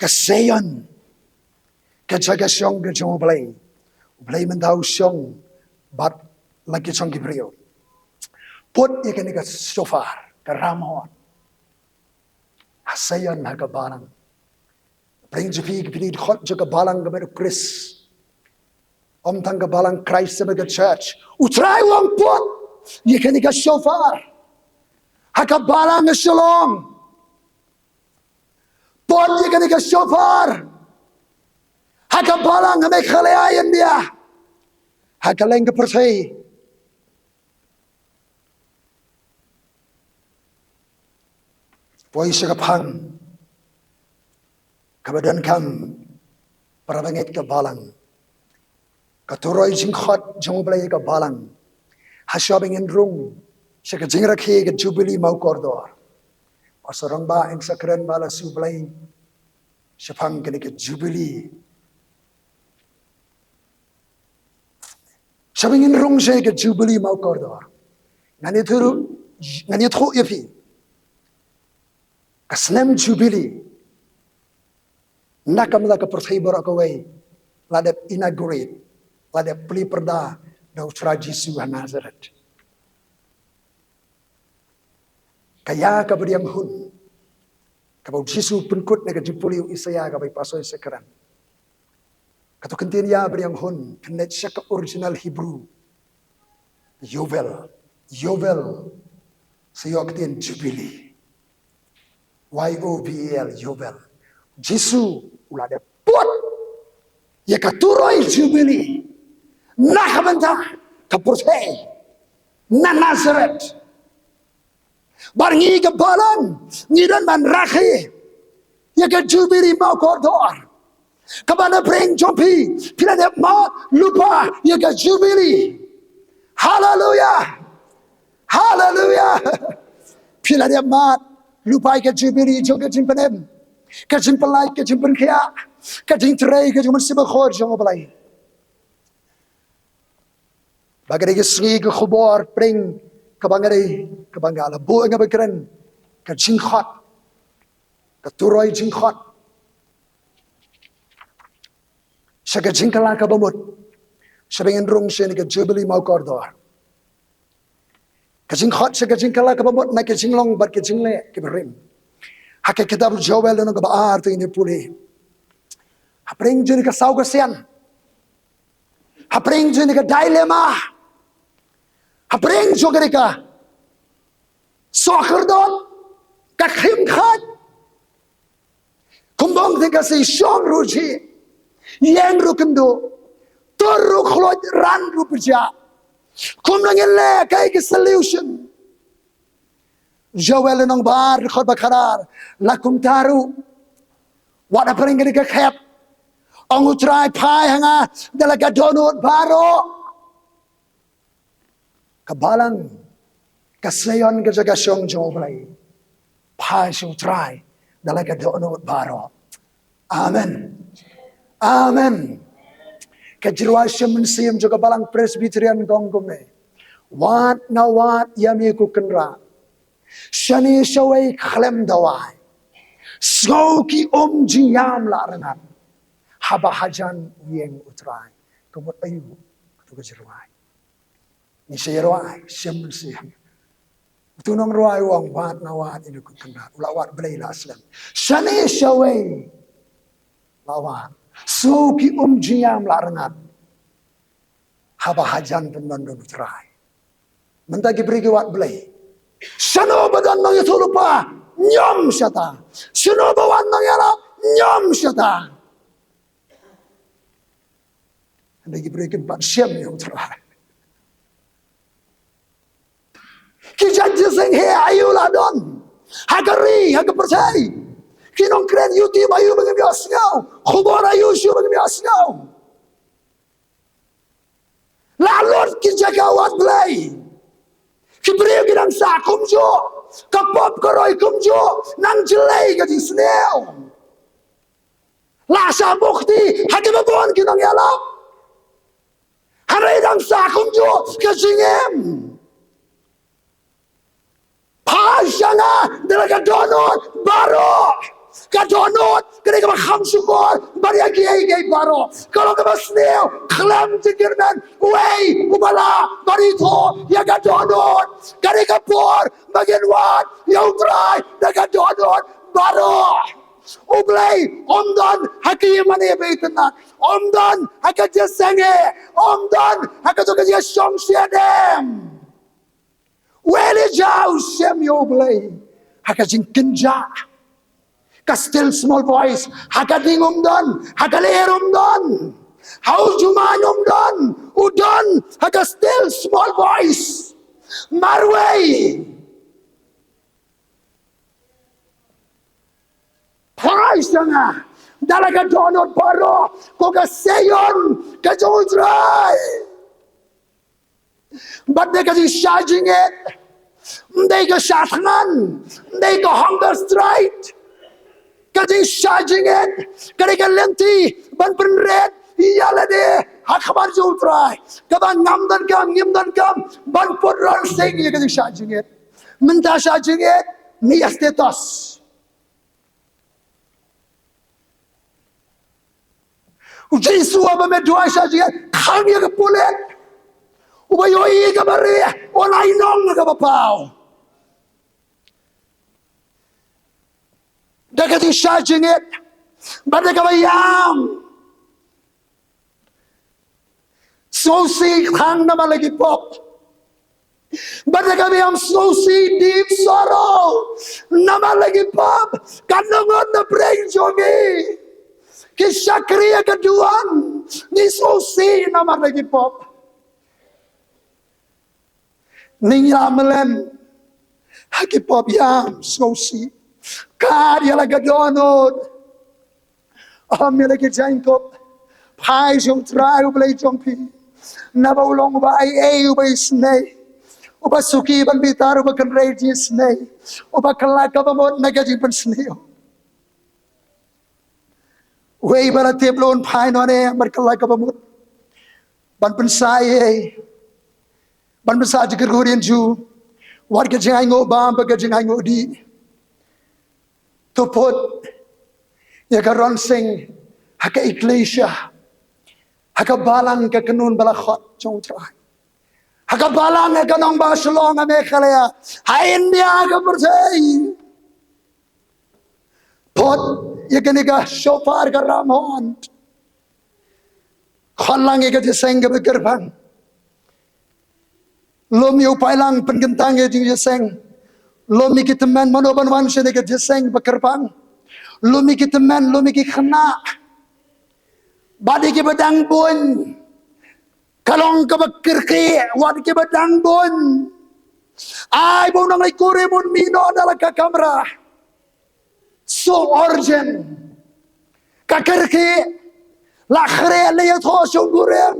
kasayon ka jaga syong ka jong play Blay mendau syong bat lagi syong Gibril put ikan ikan shofar karamon hasayan haga balang bring jepi gipini hot jaga balang gameru Chris om tangga balang Christ sebagai church utrai wang put ikan ikan shofar haga balang shalom put ikan ikan shofar haga balang ame khalayan dia Hakaleng ke percaya. Poi sekapang. Kebadan kam. Parabangit ke balang. Turoi Jingkhot jong belai ke balang. Hasyabing rung. Seka jingrakhi ke jubili mau kordor. Asarang ba ing sakren bala sublay. Syapang kini ke jubili. Syabing rung saya ke jubili mau kordor. Ngani tru yapi. Kasnem jubili. Nakam la ke percaya berakawai. Ladap inaugurate. Ladap beli perda. Dau cerah Yesus Nazaret. Kaya kabadiam hun. Kabau Yesus penkut nega jupuli Isaya kabai pasoi sekeran. Katu kentin ya badiam hun. Penet syaka original Hebrew. Yovel. Sayok tin jubili. YOVEL. Yovel. Yesus ulada put. Ya katuroi jubili. Nakamanta kapurtay na Nazaret barngi ke balan ngidan man rakhi ya ke jubili mau kodor kabana bring jompi pila de ma lupa ya ke jubili hallelujah pila de ma lupa ke jubili joga jimpanem ke jimpalai ke jimpan kya ke jintrai ke juman sibakhor jongobalai. Bagay segi ke khubor pring ke banggala bu nga bekeren ke Jingkhot ke Turoi Jingkhot sa ke Jingkylla Kabamut sa bingin rung siya ni ke Jubilee mau kordor ke Jingkhot sa ke Jingkylla Kabamut na ke Jinglong bat ke Jingle ke berim hake kitab Joel no ke baar to ini puli hapring juni ke saw kasian hapring juni ke dilema hapring jogere ka sokerdot ka khimkhat kumbong tingka si syong ruji yang rukendo toru khloj ran rupja kumnangele kai ke solution Joel nong bar khot bakarar lakum taru wada pring ke khep ongutrai pai hanga dalaga donut baro kabalang kasayon ke jaga syong joblay pai syong try dalaga donut baro amen kajirwa syam siyam juga balang presbyterian gonggume wat na wat yami ku kenra shani shawai khlem dawai skoki jiyam la rangat haba hajan yeng utrai kumut ayu tu kajirwai ni sayarwai syam siyam tunong ruai wong wat na wat ini ku kenra ulawat belai la aslam shani shawai lawan skoki jiyam la rangat haba hajan penondon utrai mentagi beri wat belai Sano badan nang itu lupa nyom syata. Sano bawan nang yala nyom syata. Anda diberikan empat syam yang terakhir. Kijat jeseng he ayu ladon. Hagari haga percaya. Kinong kren YouTube ayu bagi bias ngau. Khubor ayu syu bagi bias ngau. Lalu kijagawat belai. Kibriyo ginang sa kumjo, kapop karoy kumjo, nang jelay ka di snail. Lasa bukti, hati babon ginang yalap. Haray nang sa kumjo, kasingem. Pasya nga, dalaga donot, baro. Kadonot, kaya ka makham sumor, bariya gay baro. Kalau ka snail, klam tigirnan, way, umala, barito, yaga donot. Kaya ka por, maginwat, yaw try, naga donot, baro. Ublay, omdan, hakiman ibaitan na. Omdan, hakadya senge. Omdan, hakadya syong syadem. Wele jaw, syem yo ublay. Hakadjing kenja. Ka still small voice, hakating umdan, hakaler umdan. How cuma nyom don, udon, haka still small voice. Marway. Price nga. Dalaga donot paro. Koga sayon. Kajutray. But they can charging it. They go shatngan. They go hunger strike. Kasi charging it. Kaya ka lenti. Ban penret. Iyala de. Hakabar jutray. Kaban ngamdan kam. Ban putran sing. Kasi charging it. Minta charging it. Niya status. Jesus apa medua saja kami ke pulet ubayoi ke bari onai nong ke bapau dekat charging it pada ke bayam sosi hang nama lagi pop pada ke bayam sosi deep sorrow nama lagi pop kanongon na brain jogi kisah kriya keduan ni sosi nama lagi pop ni yamelem haki pop yam sosi karya lagi donod amya lagi Jingkhot pai jong trai ublay jong pi naba ulong uba ai uba isnay uba suki ban bitar uba kan reji isnay uba kalak Kabamut nagaji ban snayo Way bara teblon pai no ne berkelak Kabamut ban pensai ban pensai jikir Korean ju war ke jango bam ba ke jango di to put ya karon sing haka iglesia haka balang ke kanun bala khot chong trai haka balang ke kanong ba shlong ame khalaya ha India ka persai pot ya kaniga shofar ka ramon khalang ke jeseng ke bekerbang lomi upailang penggentang ke jeseng lomi ki teman manoban wan shene ke jeseng bekerbang lomi ki teman lomi ki khna badi ki bedang bun kalong ke bekirki wad ki bedang bun ai bo nang ikure mun mino dalam ka kamera so urgent kakirki lakhre le tho shungurem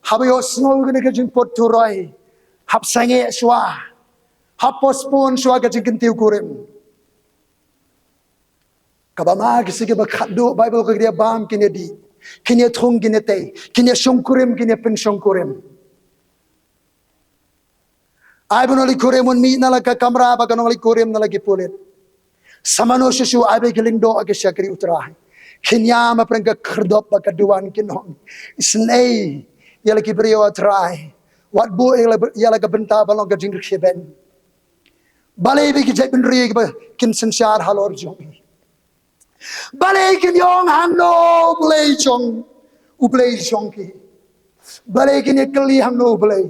habayo snow gane ke Jingkhot Turoi hab sange shwa hab postpone shwa ke Jingkylla kurem kabama kisi ke bakhadu Bible ke dia bam kine di kine thong kine te kine shungkurem kine pen shungkurem ai bonoli kurem un mi nala ka kamera ba kanoli kurem nala ki pulet samano shu abe gelindo age shakri utrahi kinya ma prangka khrdop ba kaduan kinong isnei yala ki brio atrai wat bu yala ka benta balong ka jingrik sheben balai bi ki jebin ri ba kin sanshar halor jong balai kin yong hanno blai chong ublai chong ki balai kin ekli hanno blai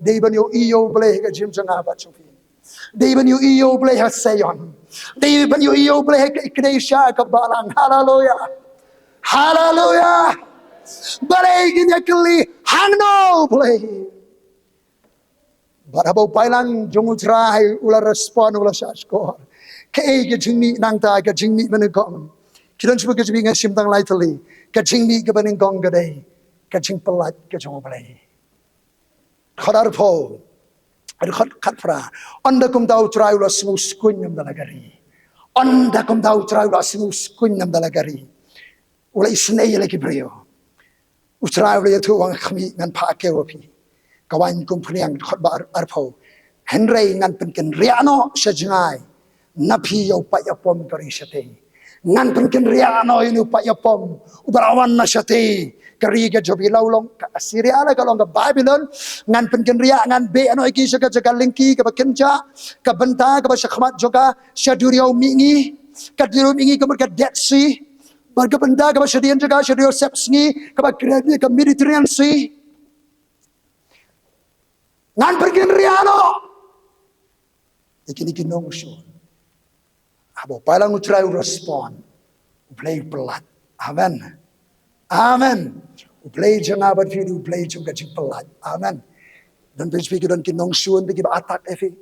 deiban yo iyo blai ka jim changa ba chong deiban yo iyo blai ha sayon deiban yo iyo blai ka ikresha ka balang hallelujah hallelujah balai kin ekli hanno blai barabo pailang jongutrai ula respon ula saskor ke ge jingmi nangta ke jingmi menengkong kidon chuba ke jingmi simtang laitali ke jingmi ke benengkong gade ke jing pelat ke jongoblai khodar pho ad khat fra onda kum tau trai ula smus kunyam dalagari onda kum tau trai ula smus kunyam dalagari ula isnei le kibrio utrai ula tu wang khmi ngan pha ke wapi kawan kumpuliang khotbar arpho henrei ngan penken riano sajngai napi yo payapom kari sate ngan penken riano inu payapom ubarawan na sate kari ga jobi laulong ka Assyria kalong ka Babylon ngan penken ria ngan be ano iki jaga jaga lingki ka bakenja ka benta ka basakhmat joka shaduriau mingi ka diru mingi ka merka Dead Sea barga benda ka basadian jaga shadur sepsni ka bakredi ka Mediterranean Sea ngan pergi riano ikini kinong syo abo palang utrai respon play pelat amen Amen. Uplay janga bat fi uplay juga jing pelat. Amen. Dan pergi dan kinong suan pergi atak efi.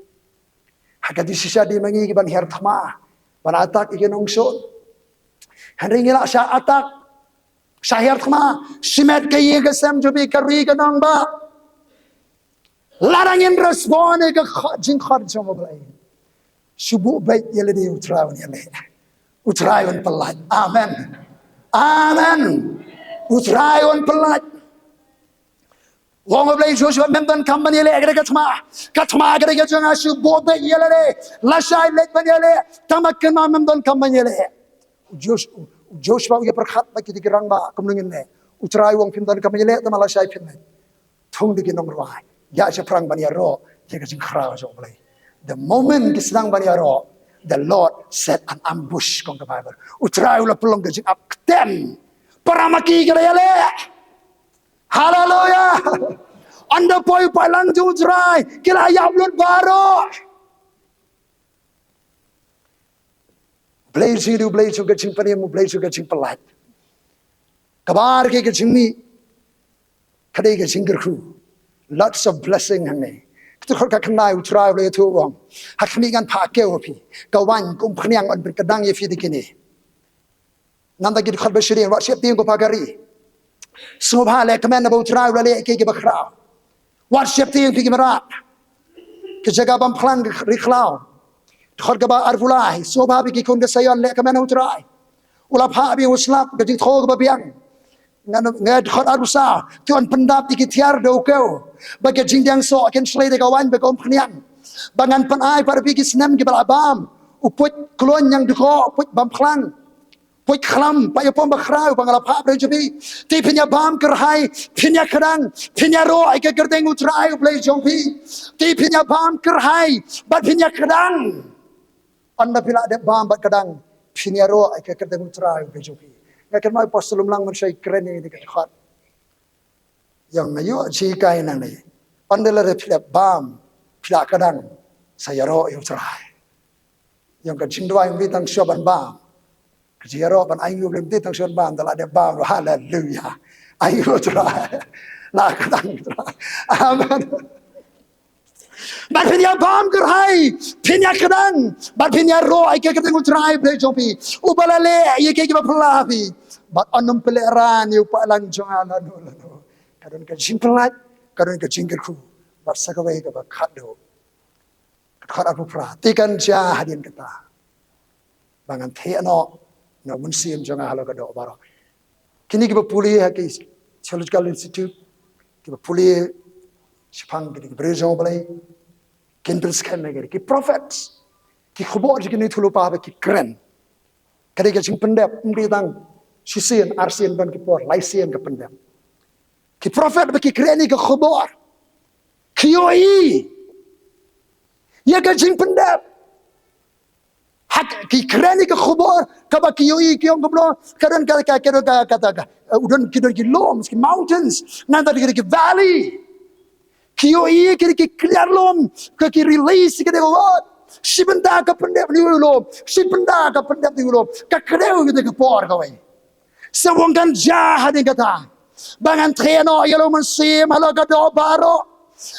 Hakati sisa di mangi ki ban her thama. Ban atak ikinong suan. Henry ngila sya atak. Syahir thama. Simet kayi ke sem jubi kari ke nong ba. Larangin respon ke jingkhot jong oblay. Subuh baik yele di utrawan yele. Utrawan pelat. Amen. Amen. Utrawan pelat. Wong oblay Joshua memban kamban yele agre katma agre ke jong subuh baik yele. Lasai lek ban yele. Tamak kema memban kamban yele. Joshua uya perkhat bagi di gerang ba kemnungin ne. Utrawan pimdan kamban yele tama lasai pimdan. Thung di kinong ruai. Ya seperang baniaro, dia kasih kerah jauh boleh. The moment diserang baniaro, the Lord set an ambush kong ke Bible. Utrai ulah pelong kasih up ten, paramaki kaya le. Hallelujah. Anda poi palang tu utrai, kila ayam lut baru. Blaze juga cimpan mu blaze juga cimpan light. Kabar ke cimni, kadai ke cingkerku. Lots of blessing hane. Kita kalau kenai utrai boleh tu wong. Hak kami kan pakai opi. Kawan kumpeniang on berkedang ye fi dikini. Nanti kita kalau bersyirin, wat siap tiang ko pagari. Semua hal kemen na utrai boleh ke bakra. Wat siap tiang pergi merat. Kejaga bam pelang riklau. Kalau keba arfulai, semua pergi kun kesayan le kemen utrai. Ulap hak bi uslap kejing thol ke biang. Ngad khot arusa tuan pendap dikitiar do kau bagi jingdiang so akan selai de kawan begom khniang bangan penai par pi kisnam ki balabam uput klon yang deko uput bam khlang put khlam pa yapom bakhrau bangala pha brejubi ti pinya bam kerhai pinya kadang pinya ro ai ke gerdeng utrai play jongpi ti pinya bam kerhai bat pinya kadang anda pila de bam bat kadang pinya ro ai ke gerdeng utrai play jongpi Ngakan mai apostolum lang manusia keren ini dekat khot. Yang ngayu jika ini nang ni. Pandela reflek bam, pila kadang saya roh yang cerai. Yang kecing dua yang bitang syoban bam. Kecing roh ban ayu belum bitang syoban bam, telah ada bam. Haleluya. Ayu cerai. Lah kadang cerai. Amen. Bat pinya bam kerhai, pinya kadang, bat pinya roh ai ke kadang utrai play jopi. Ubalale ye ke ba pelapi. Bat onum peleran yu pa lang jongala no. Kadang ke simpelat, kadang ke jingkerku. Bat sakawai ke ba khado. Khat aku perhatikan ja hadian kita. Bangan theno no munsim jongala ka do baro. Kini ke puli ha ke Theological Institute, ke puli Sipang ke Brezon balai. Kendris kan negeri, ki prophets, ki khobor jikini thulu pa ki keren. Kadi ke sing pendep mritang sisian arsian ban ki por laisian ke pendep. Ki prophet ba ki keren ke khobor. Kioi. Ya ke sing pendep. Hak ki keren ke khobor ka ba kioi ki ong goblo kadan kata udon ki loms ki mountains nanda ki valley. Kioi kiri clear lom ke release ke God. Si benda ke pendep ni lom, si benda ke pendep ni lom. Ka kreu ke por ka wei. Sewong kan jahat ni kata. Bangan treno yelo mensim halo ka do baro.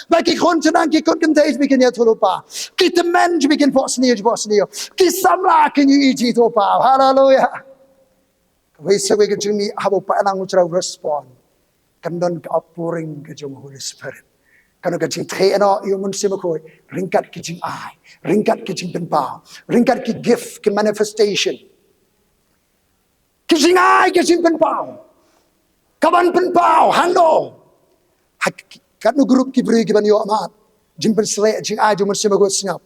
Bagi kon senang ki kon kan tais bikin ya tulupa. Kita men bikin Bosnia. Ki samla kin yu iji to pa. Hallelujah. Wei sewe ke jumi habo pa nang utra respond. Kan don ka pouring ke jom Holy Spirit. Kalau kecing treno, ia munsim aku ringkat kecing ai, ringkat kecing penpau, ringkat ki gift, ki manifestation. Kecing ai, kecing penpau, kawan penpau, hando. Kat nu grup ki beri ki ban yo amat, jimpen selek kecing ai, munsim aku senyap.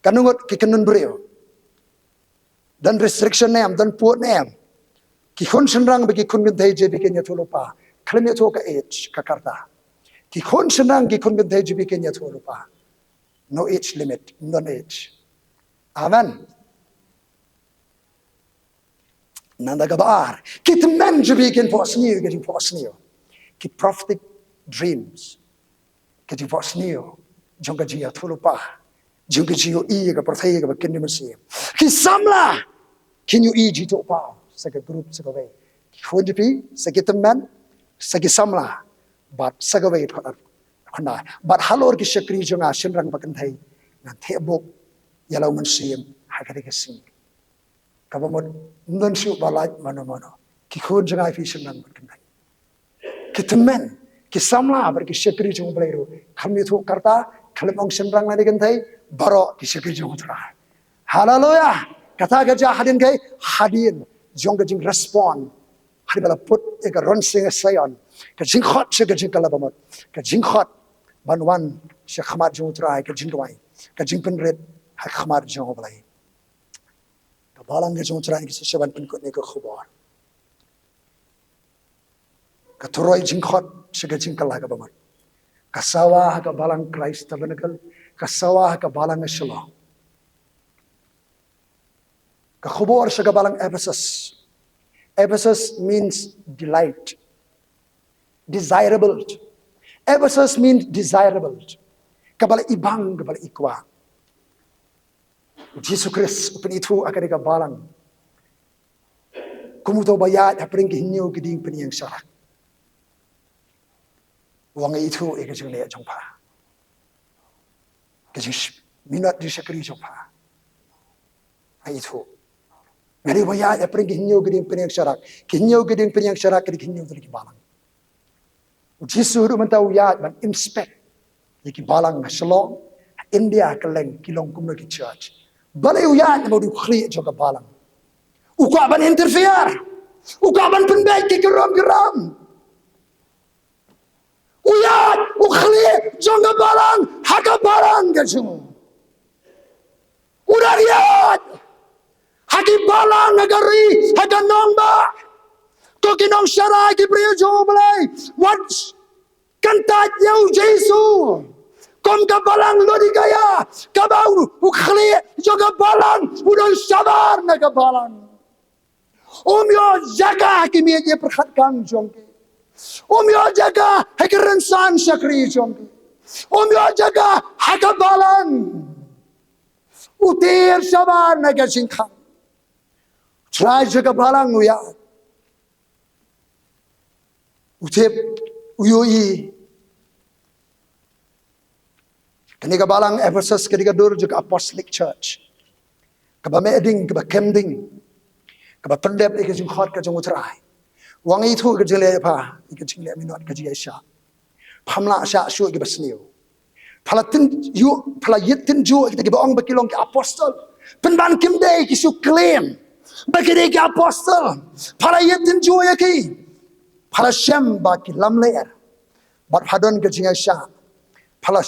Kanu ngot ki kenun beri. Dan restriction nem, dan puat nem. Ki kun senrang bagi kun gentai je bikin ya tulupa. Klaim ya tu ka age, ka karta. Ki kon senang ki kon gentai bikin ya tu lupa. No age limit, non age. Amen. Nanda gabar. Ki temen bikin posniu, getting posniu. Ki prophetic dreams. Getting posniu. Jongga jia tu lupa. Jongga jio i ka perthai ka bikin ni mesti. Ki samla. Ki new i ji tu pa. Saka group saka way. Hunjipi, sagi teman, sagi samla, bat sagawai khana. Bat halor ki syakri jonga shinrang pakantai, ngan tebok yalau mensim hakari kesing. Kabamut nunsu balaj mano-mano. Ki khun jonga fi shinrang pakantai. Ki teman, ki samla ber ki syakri jong belairu. Kami tu karta, kalim ong shinrang nadi kantai, baro ki syakri jong utra. Hallelujah. Kata kerja hadin kai hadin jong kajing respond. Hari bala put eka ronsing sayon. Ka Jingkhot se ka Jingkylla bamut. Ka Jingkhot banwan se khamat jong trai ka Jingdwai. Ka Jingpenret ha khamat jong balai. Ka balang ka jong trai ki se seban penkut ni ka khubor. Ka Turoi Jingkhot se ka Jingkylla ka bamut. Ka sawah ka balang Christ Tabernacle. Ka sawah ka balang Shalom. Ka khubor se ka balang Ephesus. Ephesus means delight, desirable. Ephesus means desirable. Kabala ibang, kabala ikwa. Jesus Christ, upin itu akan ikabalang. Kumuto bayat hapring kihinyo kiding piniyang sarak. Wang itu ikajeng lea jongpa. Kajeng minat di syakri jongpa. Itu. Ngari bayat hapring kihinyo kiding piniyang sarak. Kihinyo kiding piniyang sarak kiding kihinyo kiding kibalang. Jesus ru mentau yat ban inspect yaki balang shalom India keleng kilong kumno ki church. Balai uyat mau di khri joka balang. Uka ban interfere. Uka ban penbaik ki geram-geram. Uyat ukhli joka balang haka balang gajumu. Udah lihat. Haki balang negari haka nongba. Kokinong syara ki priyo jo balai. What kantat yau Jesu. Kom ka balang lodi kaya. Kabau ukhli joka balang. Udah sabar na ka balang. Yo jaga ki miye je perkhatkan jongki. Yo jaga haki rensan syakri jongki. Yo jaga haka balang. Utir sabar na ka Jingkhot. Try jaga balang uya. Utip uyui. Ketika balang Ephesus ketika dur juga Apostolic Church. Kaba meding, kaba kemding. Kaba pendep ika Jingkhot ka jong utrai. Wang itu ika jingle pa, ika jingle minot ka jia sya. Pamla sya syu ika basniu. Pala yitin ju ika kiba ong bakilong ki apostol. Penban kimde ki su claim. Bakide ki apostol. Pala yitin ju ya ki. Pala shem ba ki lamler. Bat hadon ka jinga sya. Pala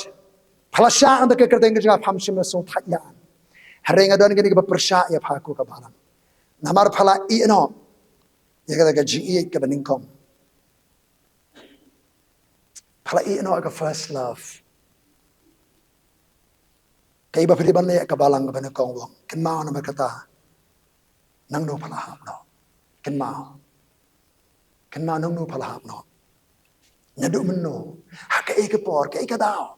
sya anda ka kerteng ka jinga pam shim sung thayaan. Haring adon ka ni ka persya ya paku ka balang. Namar pala ino. Ya kata ka jingi ka baningkom. Pala ino ka first love. Kay iba piliban na ka balang ka baningkom wong. Kinmao na magkata. Nang no pala hap no. Kinmao. Kinmao nang no pala hap no. Nadu menno. Haka ika por, ka ika daw.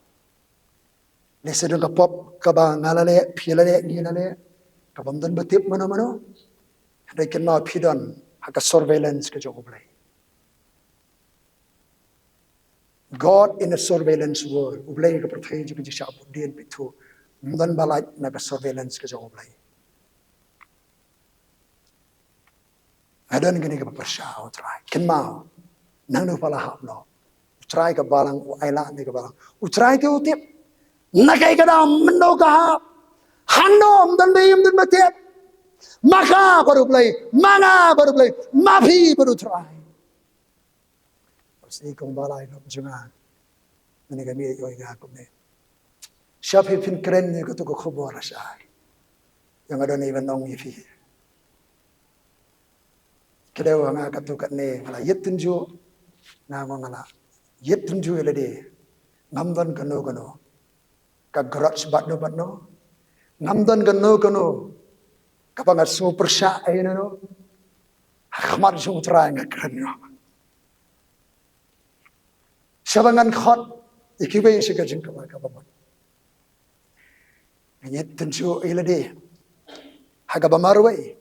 Nesa dong ka pop, ka ba ngalale, pilale, nginale. Ka bamdan batip mano-mano. Hadai kinmao pidon. Haka surveillance ka jong ublay. God in a surveillance world. Ublay ka pertay ka jisya abudin pitu. Mdan balay na ka surveillance ka jong ublay. Adon gani ka paparsya utray. Kinmao. Nang no pala hap no. Utray ka balang ayla ni ka balang. Utray ka utip. Nakay ka daw mendo ka hap. Hanom dan bayim dan matip. Maka baru play, mana baru play, mapi baru try. Pasti kong balay no junga. Nani kami yoy nga ko ne. Siya pin kren ni ko to ko khobor siya. Yang ada ni banong yifi. Kedewa nga katukat ne mala yetunju na ngala. Yetunju elade. Ngamdon kano. Ka grats batno. Ngamdon kano. Kapag su persya ay no. Khamar jung try nga kano. Sabangan khot ikibay siya ka Jingkylla Kabamut. Ngayet tenju ilade. Haga bamarway.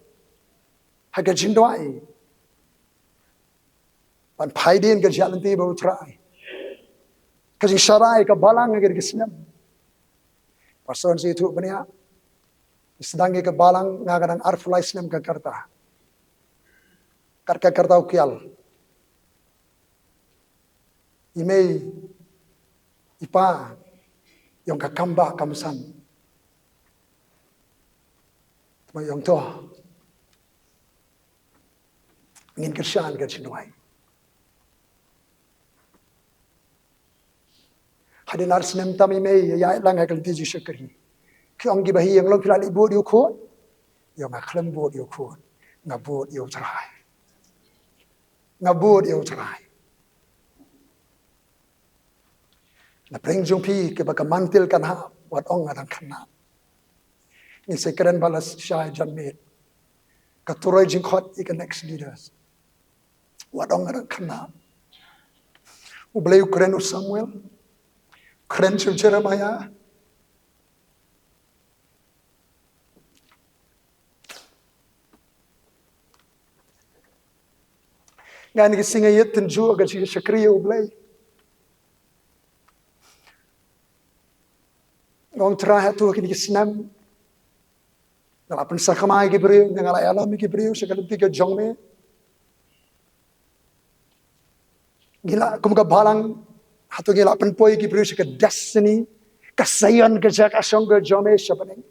Haga jindwai. Pan paidin ke jalan tiba utrai. Kasi syarai ke balang ke kisnem. Pason si itu benia. Sedangi ke balang ngagadang arfulai snem ke karta. Karka karta ukial. Imei ipa yang kakamba kamsan. Tama yang to. Ngin kersyaan ke sinuai. Hadinar snem tam imei ya lang akal tiji syukri. Kyong gi bahi yang long pilali bod yu khot. Yang aklem bod yu khot. Ngabod yu trai. Ngabod yu trai. Na preng jumpi ke baka mantil kan ha wat ong adang kana. Ni sekeren balas syai janmit. Ka Turoi Jingkhot ika next leaders. Wat ong adang kana. Ublay keren Samuel. Keren Jeremiah. Ngani ki singa yet tenju aga si syakriya ublay. Ngong terakhir tu kini kisnam. Ngalapan sakamai ki beriu, ngalai alami ki beriu sekali tiga jong me. Gila kumka balang hatu gila penpoi ki beriu sekali destiny kasayan kerja kasong ke jong me siapaning.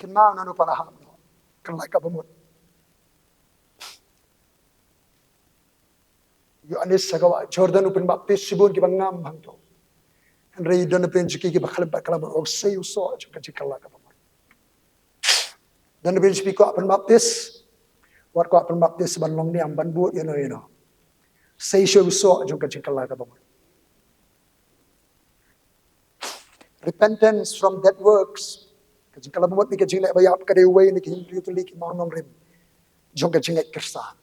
Kin mau nanu palaham no. Kan like Kabamut. Yohanes sagawa Jordan upin baptis sibun ki bangam bangto. Henry don upin jiki ki bakal bakal og say uso ka Jingkylla Kabamut. Dan upin jiki ko upin baptis war ko upin baptis ban long ni am ban bu you know. Say show uso ka Jingkylla Kabamut. Repentance from dead works. Ka Jingkylla Kabamut ni ka jingle bayap ka dewe ni ki himri tu li ki mau nong rim. Jong ka jingle kersa.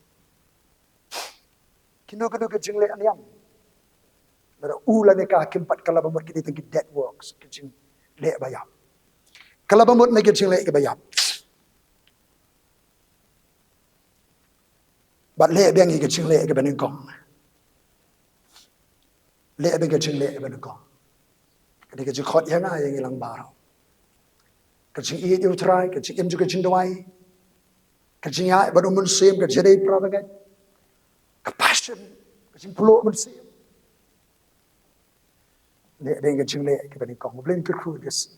Kino ke jingle aniam. Bara ulan ka kimpat Kabamut kini tegi dead works ke jing le bayap. Kabamut ni ke jingle ke bayap. Bat le beng ke jingle ke benengkong. Le beng ke jingle ke benengkong. Kini ke Jingkhot yang yang ilang barau. Ke jing i utrai ke jing juga jing dawai. Ke jing ya baru musim ke jadi prabagai. Passion, kecing pulau bersih. Lek dengan kecing lek kita ni kau boleh kerja kes.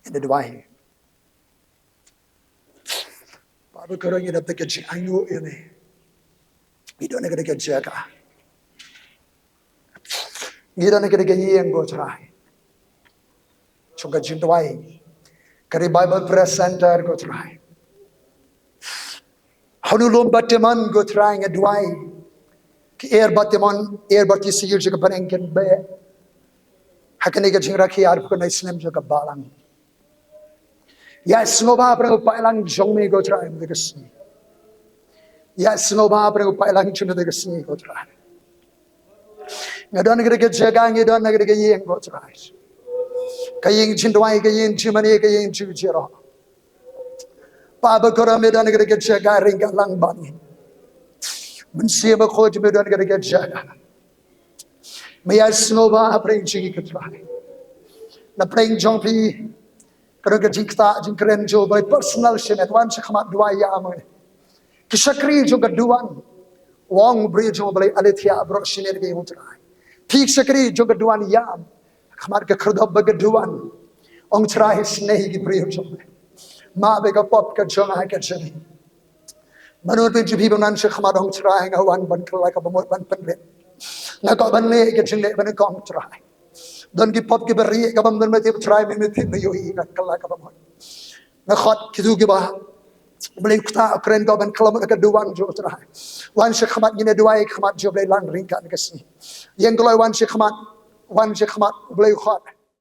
Ini dua ini. Baru kerana kita tak kecing ayu ini. Kita nak kerja jaga. Kita nak kerja yang go try. Cuma kecing dua ini. Kerja Bible Press Center go try. Hanu lom batiman go trying a duai. Ki air bati sigil juga panengken be. Hakani ka jingra ki arp ko na Islam juga balang. Ya snoba prang upailang jongme go try de kasni. Ya snoba prang upailang chuna de kasni go try. Ngadon negeri ke jaga ngadon negeri ke yeng go try. Kayeng chinduai kayeng chimani kayeng chujero. Papa kora medan negeri ke jaga ringga lang bani. Mensiya makoj medan negeri ke jaga. Maya snova apreng chingi ketrai. Na preng jongpi karo ke jingkta jingkren jo by personal shin at one chakmat dua ya amane. Kisakri jo gaduan. Wong bri jo balai alithia bro shiner ke utrai. Pik sakri jo gaduan yam. Khamar ke khurdob gaduan. Ong trai snehi ki bri jo. Ma bega pop ka jonga ka chani. Manut pin jibi banan she khamar ong trai ngawan ban Kabamut Kabamut ban penret. Na ko ban le ke chinle ban kong trai. Don ki pop ki bari ka bam don me try me thi me yoi ka Kabamut. Na khot ki du ki ba. Beli kta kren ko ban Kabamut ka duwan jo trai. Wan she khamat ni duai khamat jo beli lang ring ka ni kasi. Yang kalau wan she khamat beli khot.